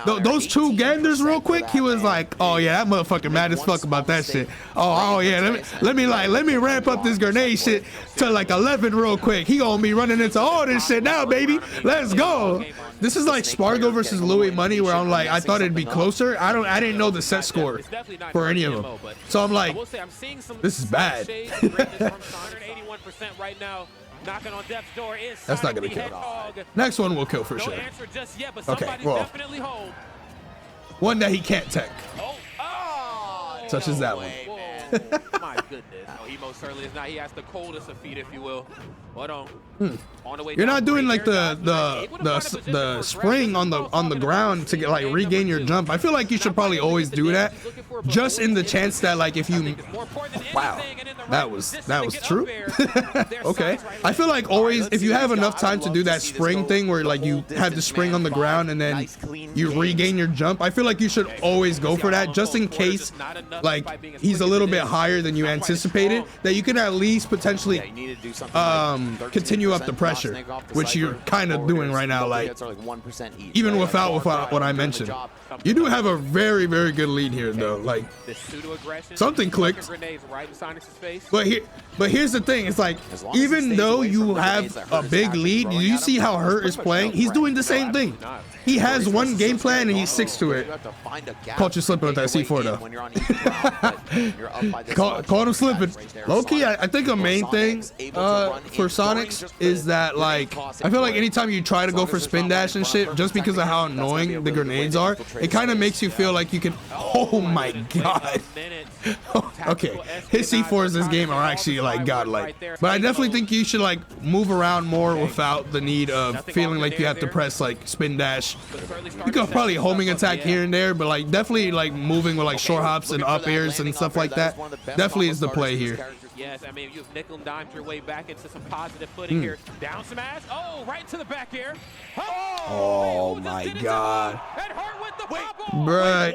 those 2 ganders real quick. He was like, oh yeah, that motherfucker mad as fuck about that shit. Oh yeah, let me ramp up this grenade shit to like 11 real quick. He gonna be running into all this shit now, baby. Let's go. This is like Spargo versus Louis Money, where I'm like, I thought it'd be closer. I didn't know the set score for any of them, so I'm like, this is bad. That's not gonna kill. Next one will kill for sure. Okay, well, one that he can't tech, such as that one. My goodness. No, he most certainly is not. He has the coldest of feet, if you will. Hold on. On the way. You're not doing like the spring on the ground to get like regain your jump. I feel like you should probably always do that, just in the chance that like if you, wow, that was true. Okay. I feel like always if you have enough time to do that spring thing where like you have the spring on the ground and then you regain your jump, I feel like you should always go for that, just in case like he's a little bit higher than you anticipated, that you can at least potentially continue up the pressure, which you're kind of doing right now, like even without what I mentioned. You do have a very good lead here though, like something clicked. But here's the thing, it's like even though you have a big lead, you see how Hurt is playing, he's doing the same thing. He has one game plan and he sticks to it. Caught you slipping with that C4 though. Caught him slipping. Low-key, I think a main thing for Sonics is that like, I feel like anytime you try to go for spin dash and shit, just because of how annoying the grenades are, it kind of makes you feel like you can, oh my god. Okay, his C4s this game are actually like godlike. But I definitely think you should like move around more without the need of feeling like you have to press like spin dash. You could probably homing attack here and there, but like definitely like moving with like short hops and up airs and stuff like that definitely is the play here. Yes, I mean, you've nickel and dimed your way back into some positive footing here. Down smash. Oh, right to the back air. Oh my god. Bruh.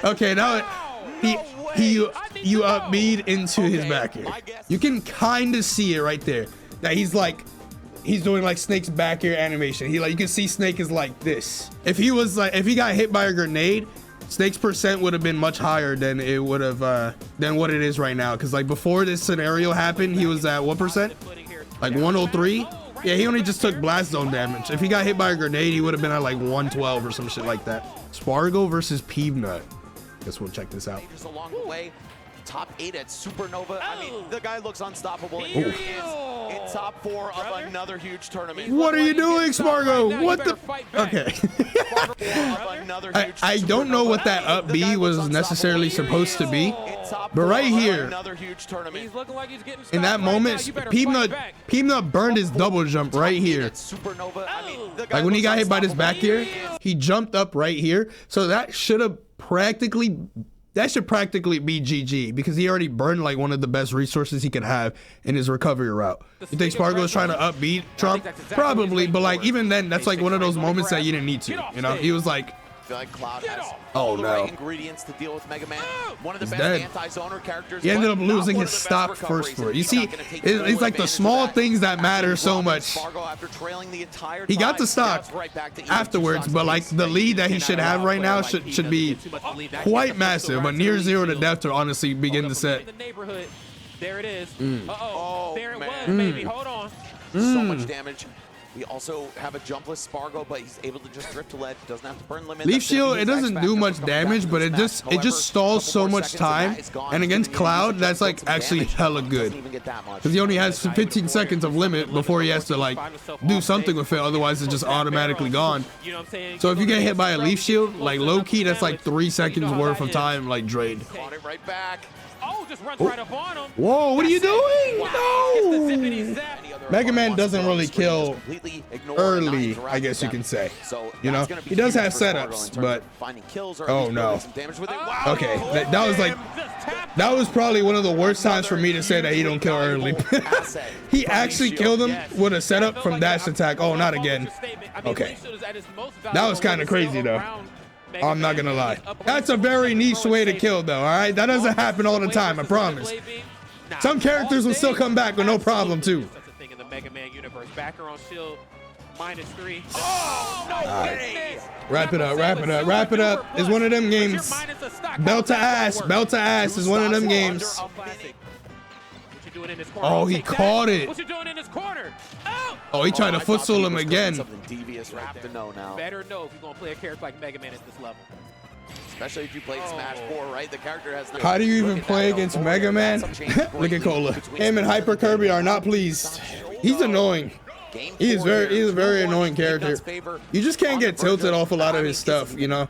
Okay, now you up bead into his back air. You can kind of see it right there that he's doing like Snake's back air animation. You can see Snake is like this. If he got hit by a grenade, Snake's percent would have been much higher than it would have than what it is right now. Because like before this scenario happened, he was at what percent? Like 103. Yeah, he only just took blast zone damage. If he got hit by a grenade, he would have been at like 112 or some shit like that. Spargo versus Peanut. Guess we'll check this out. Just along the way. Top 8 at Supernova. I mean, the guy looks unstoppable. He He is is. in top 4 of another huge tournament. What are you doing, Spargo? What the? Okay. I don't know what that up B was necessarily supposed to be, but right here, He's looking like he's getting in that stopped right moment, now. You better fight back. Peanut burned his double jump right here. Supernova. I mean, the guy Like when he looks got hit by this back unstoppable. here, he jumped up right here. So that should practically be GG because he already burned like one of the best resources he could have in his recovery route. You think Spargo's trying to upbeat Trump? Probably, but like even then, that's like one of those moments that you didn't need to. You know, he was like, I feel like Cloud has Oh, all the right no. ingredients to deal with Mega Man. One of the He's best dead. anti-zoner characters. he ended but up not losing one his of the best stop first recoveries, for it. and You he's see, not gonna take it's full like the advantage small of that. things that matter so Dropping much. Spargo after trailing the entire He got time. the stock Now it's right back to even afterwards, two but stocks like apiece. the lead that he should have right now should be quite massive. A near 0 to death to honestly begin the set. In the neighborhood. There it is. Uh-oh. Oh, There it man. was, baby. Hold on. So much damage. We also have a jumpless Spargo, but he's able to just drift to ledge. Doesn't have to burn limit. Leaf That's gonna Shield, be it his doesn't X do factor much for coming back damage, to but this it match. just However, stalls so couple more much seconds and time. that is gone. And against He's gonna Cloud, use that's some like actually damage. hella Doesn't good. even get that much. Because he only has 15 seconds of limit before he has to like do something with it, otherwise it's just automatically gone. You know what I'm saying? So if you get hit by a Leaf Shield, like low key, that's like 3 seconds worth of time like drained. Caught it right back. Oh, just runs right up on him. Whoa, what are you doing? Gets the No! zippity zap. Mega Man doesn't really kill early, early, I guess you can say. So You know, he does have setups, but oh, no. Okay, that was like that was probably one of the worst times for me to say that he don't kill early. He actually killed him with a setup from dash attack. Oh, not again. Okay. That was kind of crazy though. I'm not gonna lie. That's a very niche way to kill though, all right? That doesn't happen all the time, I promise. Some characters will still come back with no problem too. That's the thing in the Mega Man universe. Backer on shield, -3. Oh, no way. Wrap it up, wrap it up, wrap it up. It's one of them games. Belt to ass is one of them games. Oh, he caught it. What you doing in this corner? Oh, he tried to foot soul him again. Something devious, right? Have to know now. Better know if you're gonna play a character like Mega Man at this level. Especially if you played Smash 4, right? The character has. How do you even play against Mega Man? Look at Cola. Him and Hyper Kirby are not pleased. He's annoying. He's a very annoying character. You just can't get tilted off a lot of his stuff, you know?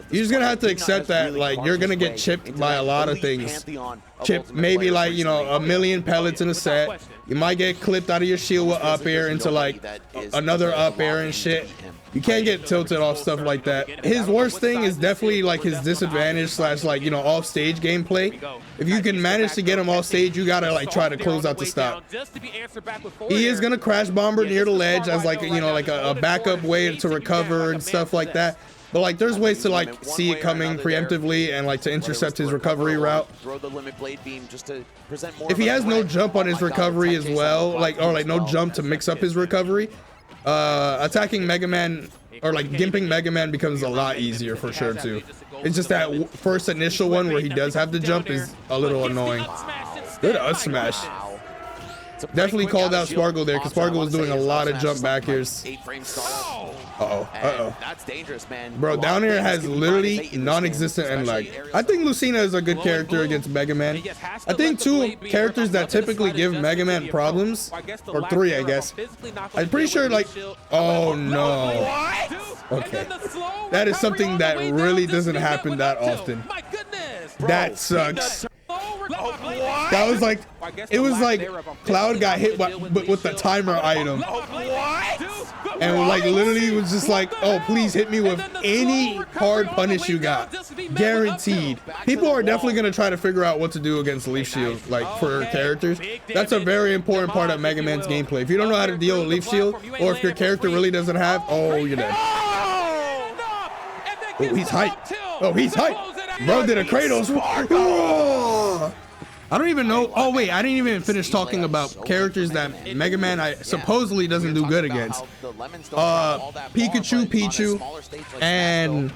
You're just gonna have to accept that, like, you're gonna get chipped by a lot of things. Chipped maybe like, you know, 1,000,000 pellets in a set. You might get clipped out of your shield with up air into like another up air and shit. You can't get tilted off stuff like that. His worst thing is definitely like his disadvantage slash like, you know, off stage gameplay. If you can manage to get him off stage, you gotta like try to close out the stop. He is gonna crash bomber near the ledge as like, you know, like a backup way to recover and stuff like that. But like there's ways to like see it coming preemptively and like to intercept his recovery route. If he has no jump on his recovery as well, like or like no jump to mix up his recovery, attacking Mega Man or like gimping Mega Man becomes a lot easier for sure too. It's just that first initial one where he does have the jump is a little annoying. Good up smash. Definitely called out Spargo there because Spargo was doing a lot of jump back airs. Uh-oh. That's dangerous, man. Bro, down here has literally non-existent end lag. I think Lucina is a good character against Mega Man. I think 2 characters that typically give Mega Man problems, or 3 I guess. I'm pretty sure like, oh no. Okay. That is something that really doesn't happen that often. That sucks. That was like, it was like Cloud got hit with the timer item. And like literally was just like, oh, please hit me with any hard punish you got. Guaranteed. People are definitely going to try to figure out what to do against Leaf Shield, like for characters. That's a very important part of Mega Man's gameplay. If you don't know how to deal with Leaf Shield, or if your character really doesn't have, oh, you're dead. Oh, he's hyped. Oh, he's hyped. Bro did a Kratos. Oh. I don't even know. Oh, wait, I didn't even finish talking about characters that Mega Man supposedly doesn't do good against. Pikachu, Pichu, and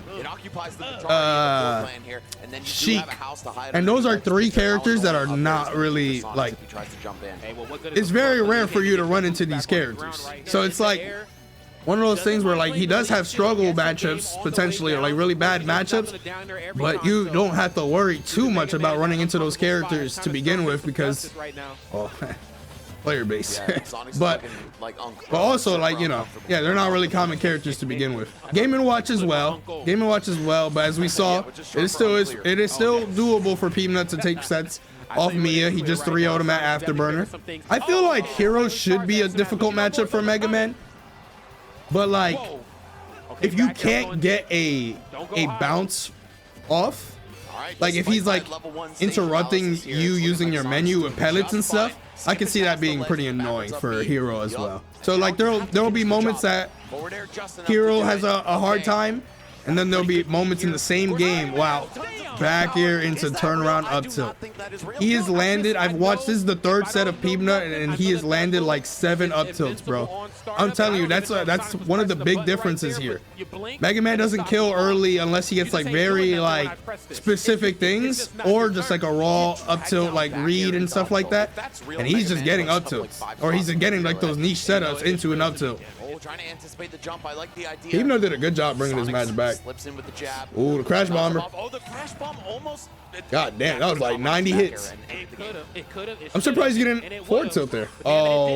Sheik. And those are 3 characters that are not really, like, it's very rare for you to run into these characters. So it's like, one of those things where like he does have struggle matchups potentially, or like really bad matchups, but you don't have to worry too much about running into those characters to begin with because player base. but also like, you know, yeah, they're not really common characters to begin with. Game & Watch as well. Game & Watch as well, but as we saw, it is still doable for Peanut to take sets off Mia. He just 3-0'd him at Afterburner. I feel like Hero should be a difficult matchup for Mega Man, but like if you can't get a bounce off, like if he's like interrupting you using your menu with pellets and stuff, I can see that being pretty annoying for Hero as well. So like there'll be moments that Hero has a hard time, and then there'll be moments in the same game, wow, back here into turnaround up tilt. He has landed, I've watched, this is the third set of Peanut, and he has landed like 7 up tilts, bro. I'm telling you, that's one of the big differences here. Mega Man doesn't kill early unless he gets like very like specific things, or just like a raw up tilt like read and stuff like that, and he's just getting up tilts, or he's getting like those niche setups into an up tilt. Trying to anticipate the jump. I like the idea. Peanut did a good job bringing this match back. Slips in with the jab. Ooh, the crash bomber. Oh, the crash bomb almost. God damn, that was like 90 hits. I'm surprised you didn't forward tilt there. Oh.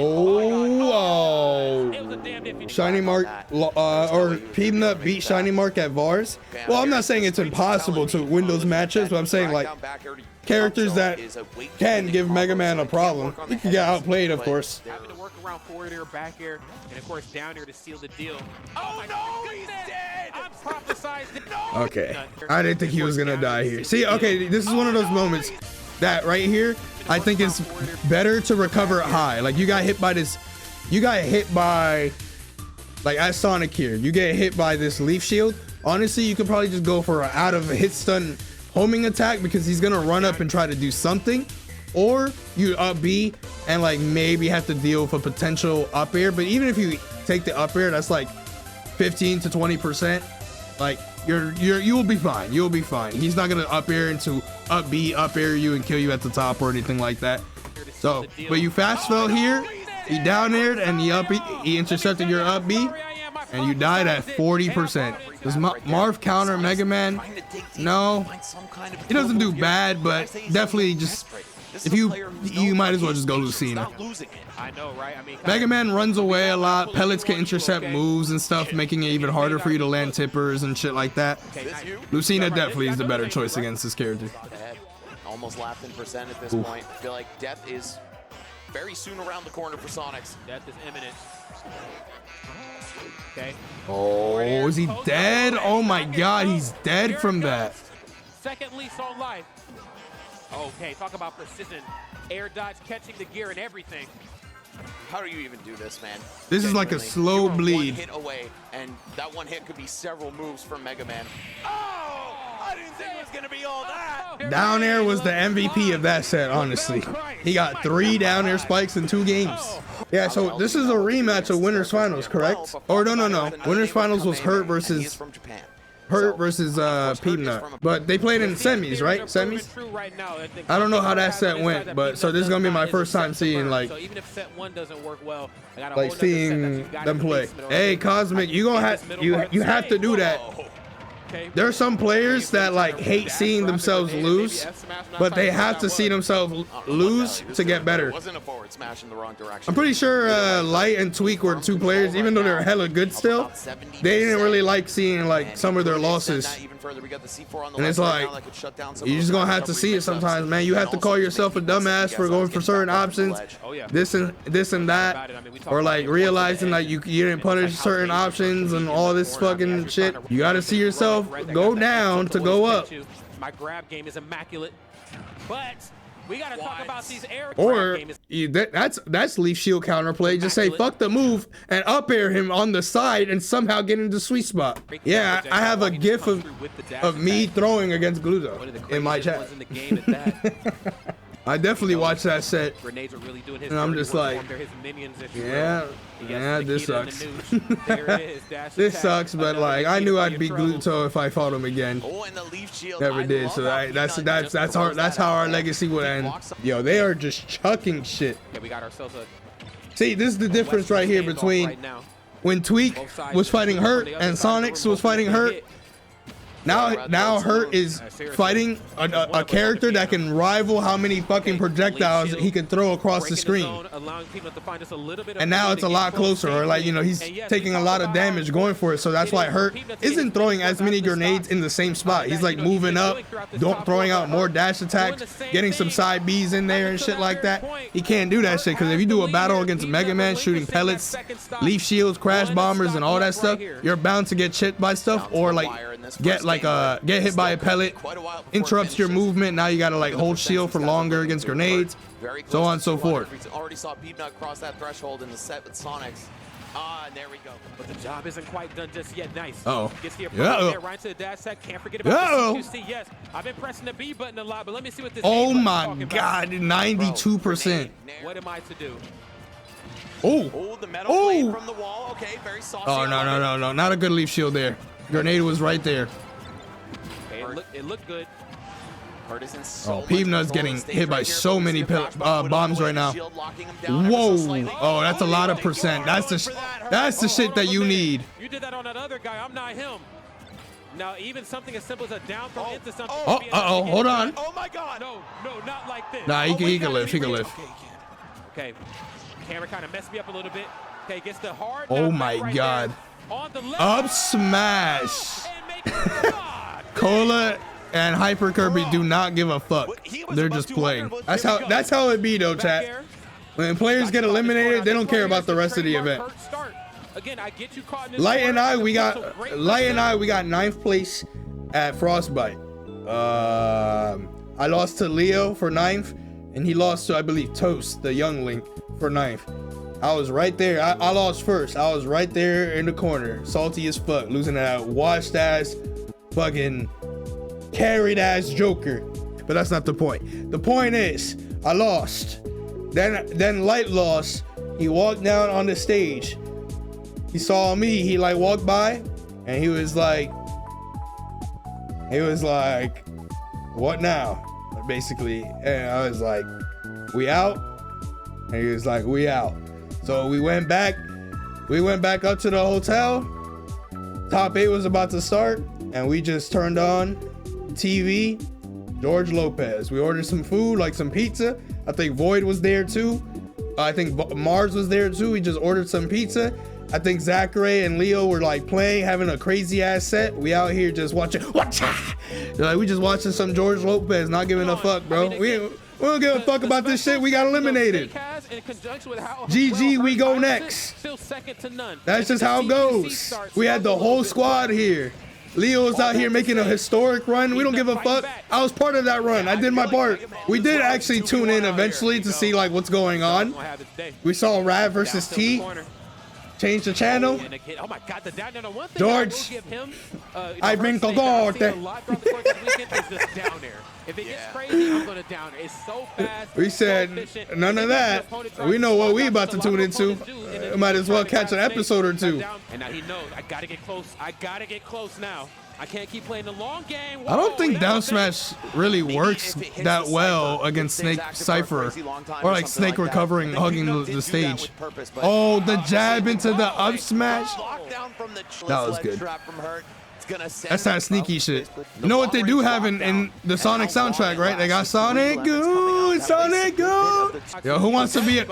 Shiny Mark, or Peanut beat Shiny Mark at Vars. Well, I'm not saying it's impossible to win those matches, but I'm saying like characters that can give Mega Man a problem. He can get outplayed, of course. Having to work around forward air, back air, and of course down air to seal the deal. Oh no, he's dead! I'm prophesized it. Okay, I didn't think he was gonna die here. See, okay, this is one of those moments that right here, I think it's better to recover high. Like you got hit by this, like as Sonic here, you get hit by this leaf shield. Honestly, you could probably just go for an out of hit stun homing attack because he's gonna run up and try to do something, or you up B and like maybe have to deal with a potential up air. But even if you take the up air, that's like 15 to 20%. Like you'll be fine. You'll be fine. He's not gonna up air into up B, up air you and kill you at the top or anything like that. So, but you fast fell here, he down aired and he intercepted your up B, and you died at 40%. Does Marv counter Mega Man? No, he doesn't do bad, but definitely just if you might as well just go Lucina. I know, right? I mean, Mega Man runs away a lot. Pellets can intercept moves and stuff, making it even harder for you to land tippers and shit like that. Lucina definitely is the better choice against this character. Almost lapped in percent at this point. I feel like death is very soon around the corner for Sonics. Death is imminent. Okay. Oh, is he dead? Oh my god, he's dead from that. Second lease on life. Okay, talk about precision. Air dodge, catching the gear and everything. How do you even do this, man? This is like a slow bleed. One hit away, and that one hit could be several moves from Mega Man. Oh! I didn't think it was gonna be all that. Down air was the MVP of that set, honestly. He got 3 down air spikes in 2 games. Yeah, so this is a rematch of Winners Finals, correct? Or no. Winners Finals was Hurt versus Peanut. But they played in semis, right? Semis? I don't know how that set went, but so this is gonna be my first time seeing like seeing them play. Hey, Cosmic, you have to do that. There are some players that like hate seeing themselves lose, but they have to see themselves lose to get better. I'm pretty sure Light and Tweak were 2 players, even though they're hella good still. They didn't really like seeing like some of their losses. And it's like, you're just gonna have to see it sometimes, man. You have to call yourself a dumbass for going for certain options, this and that, or like realizing like you didn't punish certain options and all this fucking shit. You gotta see yourself go down to go up. My grab game is immaculate, but we gotta talk about these air. Or that's leaf shield counterplay. Just say fuck the move and up air him on the side and somehow get into the sweet spot. Yeah, I have a gif of me throwing against Gluto in my chat. I definitely watched that set, and I'm just like, yeah, this sucks. This sucks, but like I knew I'd beat Gluto if I fought him again. Never did, so that's how our legacy would end. Yo, they are just chucking shit. Yeah, we got ourselves a. See, this is the difference right here between when Tweak was fighting Hurt and Sonics was fighting Hurt. Now Hurt is fighting a character that can rival how many fucking projectiles he can throw across the screen. And now it's a lot closer, or like, you know, he's taking a lot of damage going for it. So that's why Hurt isn't throwing as many grenades in the same spot. He's like moving up, throwing out more dash attacks, getting some side Bs in there and shit like that. He can't do that shit, because if you do a battle against Mega Man shooting pellets, leaf shields, crash bombers, and all that stuff, you're bound to get chipped by stuff, or like get hit by a pellet, interrupts your movement. Now you gotta like hold shield for longer against grenades, so on and so forth. Already saw Peanut cross that threshold in the set with Sonics. And there we go. But the job isn't quite done just yet. Nice. Uh-oh. Gets the approach there, right to the dash set. Can't forget about the CQC. Yes, I've been pressing the B button a lot, but let me see what this. Oh my God, 92%. What am I to do? Oh, the metal blade from the wall. Okay, very saucy. Oh no, not a good leaf shield there. Grenade was right there. Okay, it looked good. Oh, Peanut's getting hit by so many bombs right now. Whoa! Oh, that's a lot of percent. That's the shit that you need. You did that on that other guy. I'm not him. Now, even something as simple as a down throw into something. Oh, hold on. Oh my God! No, not like this. Nah, he can live. He can live. Okay, camera kind of messed me up a little bit. Okay, gets the hard. Oh my God! Up smash. Cola and Hyper Kirby do not give a fuck. They're just playing. That's how it be though, chat. When players get eliminated, they don't care about the rest of the event. Light and I, we got 9th place at Frostbite. I lost to Leo for 9th, and he lost to, I believe, Toast, the young Link, for 9th. I was right there. I lost first. I was right there in the corner, salty as fuck, losing to that washed ass, fucking carried ass Joker. But that's not the point. The point is, I lost. Then Light lost. He walked down on the stage. He saw me. He like walked by, and he was like, what now? Basically, and I was like, we out? And he was like, we out. So we went back up to the hotel. Top 8 was about to start, and we just turned on TV. George Lopez. We ordered some food, like some pizza. I think Void was there too. I think Mars was there too. We just ordered some pizza. I think Zachary and Leo were like playing, having a crazy ass set. We out here just watching. Like, we just watching some George Lopez, not giving a fuck, bro. We don't give a fuck about this shit. We got eliminated. GG, we go next. That's just how it goes. We had the whole squad here. Leo's out here making a historic run. We don't give a fuck. I was part of that run. I did my part. We did actually tune in eventually to see like what's going on. We saw Rav versus T. Change the channel. Oh my God, the down there. One thing George, I bring the God. If it gets crazy, I'm gonna down it. It's so fast. We said none of that. We know what we about to tune into. Might as well catch an episode or two. And now he knows. I gotta get close. I gotta get close now. I can't keep playing the long game. I don't think down smash really works that well against Snake Cypher, or like Snake recovering, hugging the stage. Oh, the jab into the up smash. That was good. That's that sneaky shit. You know what they do have in the Sonic soundtrack, right? They got Sonic Goo, Sonic Goo. Yo, who wants to be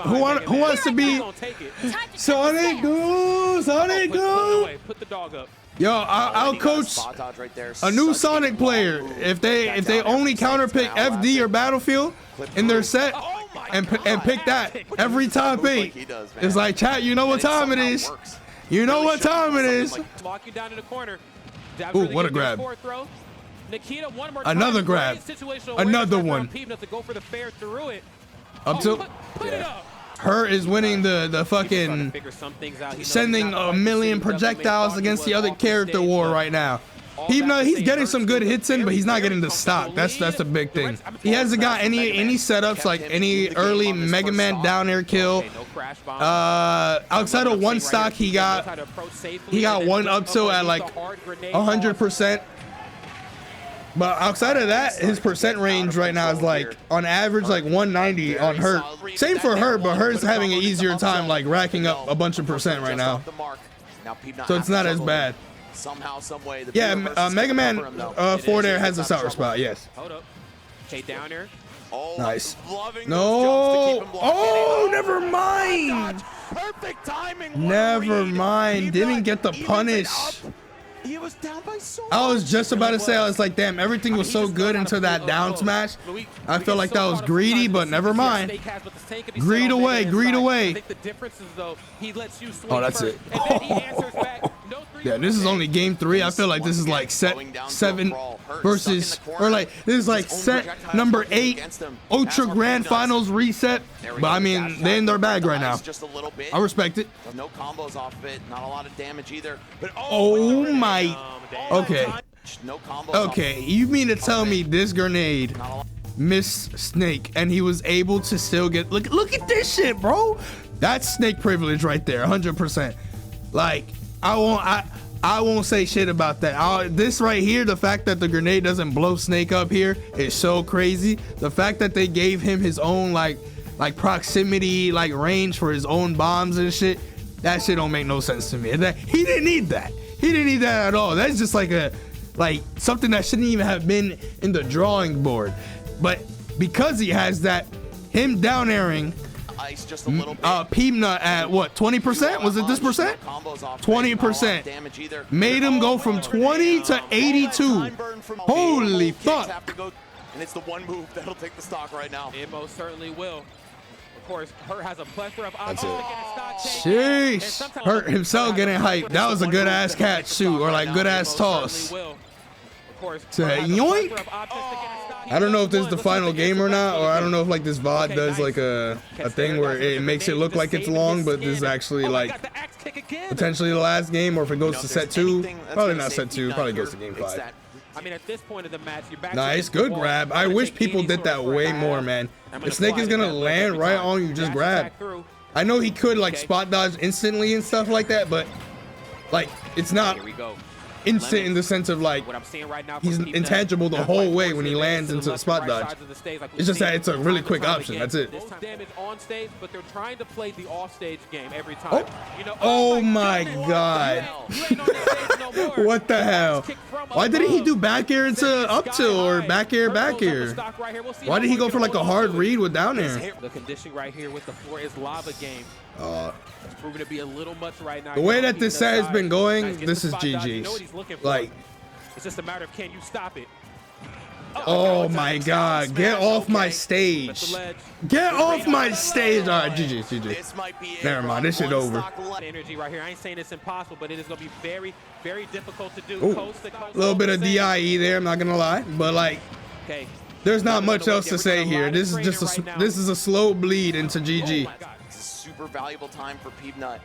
Sonic Goo, Sonic Goo? Put the dog up. Yo, I'll coach a new Sonic player if they only counterpick FD or Battlefield in their set and pick that every top 8. It's like, chat, you know what time it is. You know what time it is. Lock you down in the corner. Ooh, what a grab. Nikita, one more another grab. Another one. Up to her is winning the fucking sending a million projectiles against the other character war right now. He's getting some good hits in, but he's not getting the stock. That's the big thing. He hasn't got any setups like any early Mega Man down air kill. Outside of one stock, he got one up to at like 100%. But outside of that, his percent range right now is like on average like 190 on her. Same for her, but her's having an easier time like racking up a bunch of percent right now. Now Peanut So has it's to not as juggle bad. somehow, some way. The Yeah, Beaver versus Mega Man cover him, though. 4 there It has a is sour trouble. spot. Yes. Hold up. Okay, down there. Oh, Nice. loving those jumps to No. keep him blocking. Oh, never mind. Perfect timing. What a Never read. mind. Peanut Didn't get the evens it punish. up. He was down by so much. I was just about to say, I was like, damn, everything was so good until that down smash. I felt like that was greedy, but never mind. Greed away, greed away. I think the difference is, though, he lets you swing Oh, that's first, it. and then he answers back. No three Yeah, this is only game 3. I feel like this is like set 7 versus, or like, this is like set number 8, Ultra Grand Finals reset. But I mean, they're in their bag right now. Just a little bit. I respect it. No combos off of it. Not a lot of damage either. But Oh my. Okay. No combos off Okay, you mean to tell me this grenade missed Snake and he was able to still get, look at this shit, bro. That's Snake privilege right there, 100%. Like, I won't say shit about that. This right here, the fact that the grenade doesn't blow Snake up here is so crazy. The fact that they gave him his own like proximity, like range for his own bombs and shit, that shit don't make no sense to me. That he didn't need that. He didn't need that at all. That's just like something that shouldn't even have been in the drawing board. But because he has that, him down airing ice just a little bit. Peanut at what, 20%? Was it this percent? 20%. Made him go from 20 to 82. Holy fuck. And it's the one move that'll take the stock right now. It most certainly will. Of course, Hurt has a plethora of options That's it. to get his stock taken. Sheesh. Hurt himself getting hyped. That was a good ass catch shoot, or like good ass toss. To yoink. I don't know if this is the final game or not, or I don't know if like this VOD does like a thing where it makes it look like it's long, but this is actually like potentially the last game, or if it goes to set 2. Probably not set 2, probably goes to game 5. I mean, at this point of the match, you're back. Nice, good grab. I wish people did that way more, man. If Snake is gonna land right on you, just grab. I know he could like spot dodge instantly and stuff like that, but like it's not instant in the sense of like he's intangible the whole way when he lands into spot dodge. It's just that it's a really quick option. That's it. Damage on stage, but they're trying to play the off-stage game every time. Oh, You know, oh my god. you ain't on this stage no more. What the hell? Why didn't he do back air into up tilt or back air back air? Why did he go for like a hard read with down air? The condition right here with the floor is lava game. It's proven to be a little much right now. The way that this set has been going, this is GG's. Like, it's just a matter of can you stop it? oh my god, get off my stage. Get off my stage. All right, GG. Never mind, this shit over. Energy right here. I ain't saying it's impossible, but it is going to be very, very difficult to do. A little bit of DIE there, I'm not gonna lie, but like, there's not much else to say here. This is just a slow bleed into GG. It's a super valuable time for Peanut.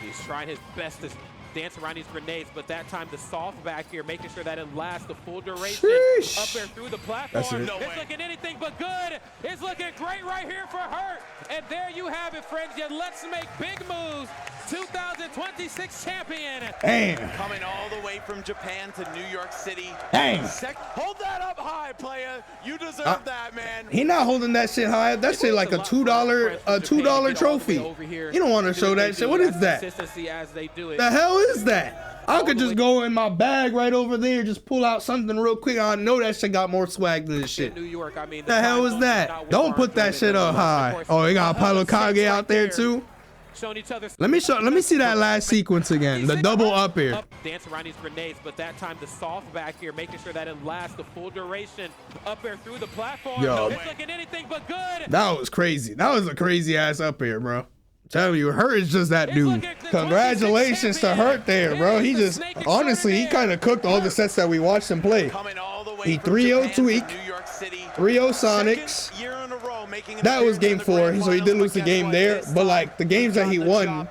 He's trying his best to dance around these grenades, but that time the soft back here, making sure that it lasts the full duration. Sheesh. Up there through the platform. That's it. It's looking anything but good. It's looking great right here for Hurt. And there you have it, friends. Yet let's make big moves. 2026 champion. Damn. Coming all the way from Japan to New York City. Dang. Hold that up high, player. You deserve that, man. He not holding that shit high. That shit like a $2 trophy. You don't want to show that shit. What is that? The hell is that? I could just go in my bag right over there, just pull out something real quick. I know that shit got more swag than this shit. New York, I mean, The hell is that? Don't put that shit up high. Oh, they got Apollo Kage out there too. Let me see that last sequence again. The double up here. Dance around these grenades, but that time the soft back here, making sure that it lasts the full duration up there through the platform. Yo. It's looking anything but good. That was crazy. That was a crazy ass up here, bro. Tell you, Hurt is just that dude. Congratulations to Hurt there, bro. He just, honestly, he kind of cooked all the sets that we watched him play. He 3-0 Tweak, 3-0 Sonics. That was game 4, so he did lose the game there. But like the games that he won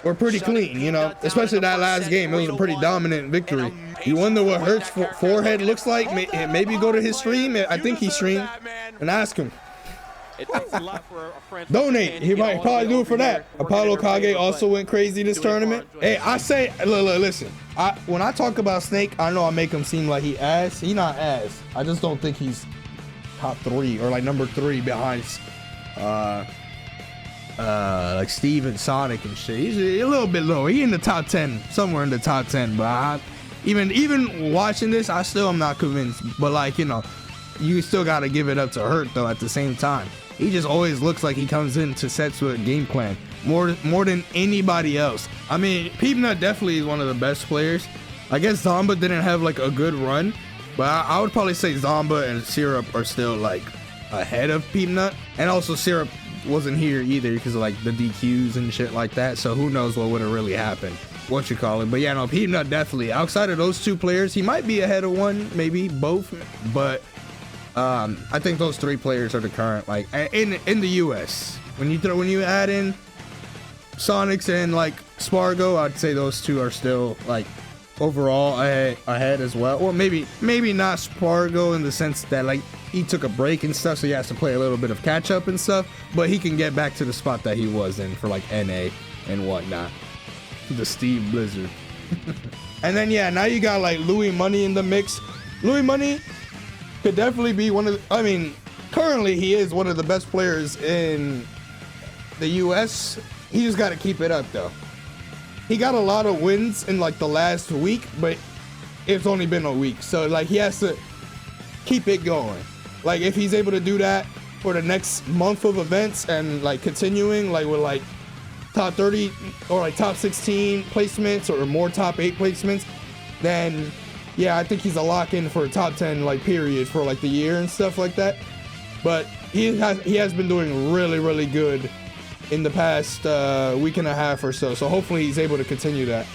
were pretty clean, you know, especially that last game. It was a pretty dominant victory. You wonder what Hurt's forehead looks like? Maybe go to his stream. I think he streamed, and ask him. It takes a lot for a friend. Donate. He might probably do it for that. Apollo Kage also went crazy this tournament. Hey, I say, look, listen. When I talk about Snake, I know I make him seem like he ass. He not ass. I just don't think he's top 3 or like number 3 behind like Steve and Sonic and shit. He's a little bit low. He in the top 10, somewhere in the top 10. But even watching this, I still am not convinced. But like, you know, you still got to give it up to Hurt though at the same time. He just always looks like he comes into sets with a game plan more than anybody else. I mean, Peanut definitely is one of the best players. I guess Zomba didn't have like a good run, but I would probably say Zomba and Syrup are still like ahead of Peanut. And also Syrup wasn't here either because of like the DQs and shit like that. So who knows what would have really happened. What you call it. But yeah, no, Peanut definitely. Outside of those two players, he might be ahead of one, maybe both. But I think those three players are the current, like in the US. When you add in Sonics and like Spargo, I'd say those two are still like overall ahead as well. Or maybe not Spargo in the sense that like he took a break and stuff, so he has to play a little bit of catch up and stuff, but he can get back to the spot that he was in for like NA and whatnot. The Steve Blizzard. And then yeah, now you got like Louis Money in the mix. Louis Money could definitely be one of the, I mean, currently he is one of the best players in the US. He just got to keep it up though. He got a lot of wins in like the last week, but it's only been a week. So like he has to keep it going. Like if he's able to do that for the next month of events and like continuing like with like top 30 or like top 16 placements or more top 8 placements, then yeah, I think he's a lock in for a top 10 like period for like the year and stuff like that. But he has been doing really good in the past week and a half or so. So hopefully he's able to continue that.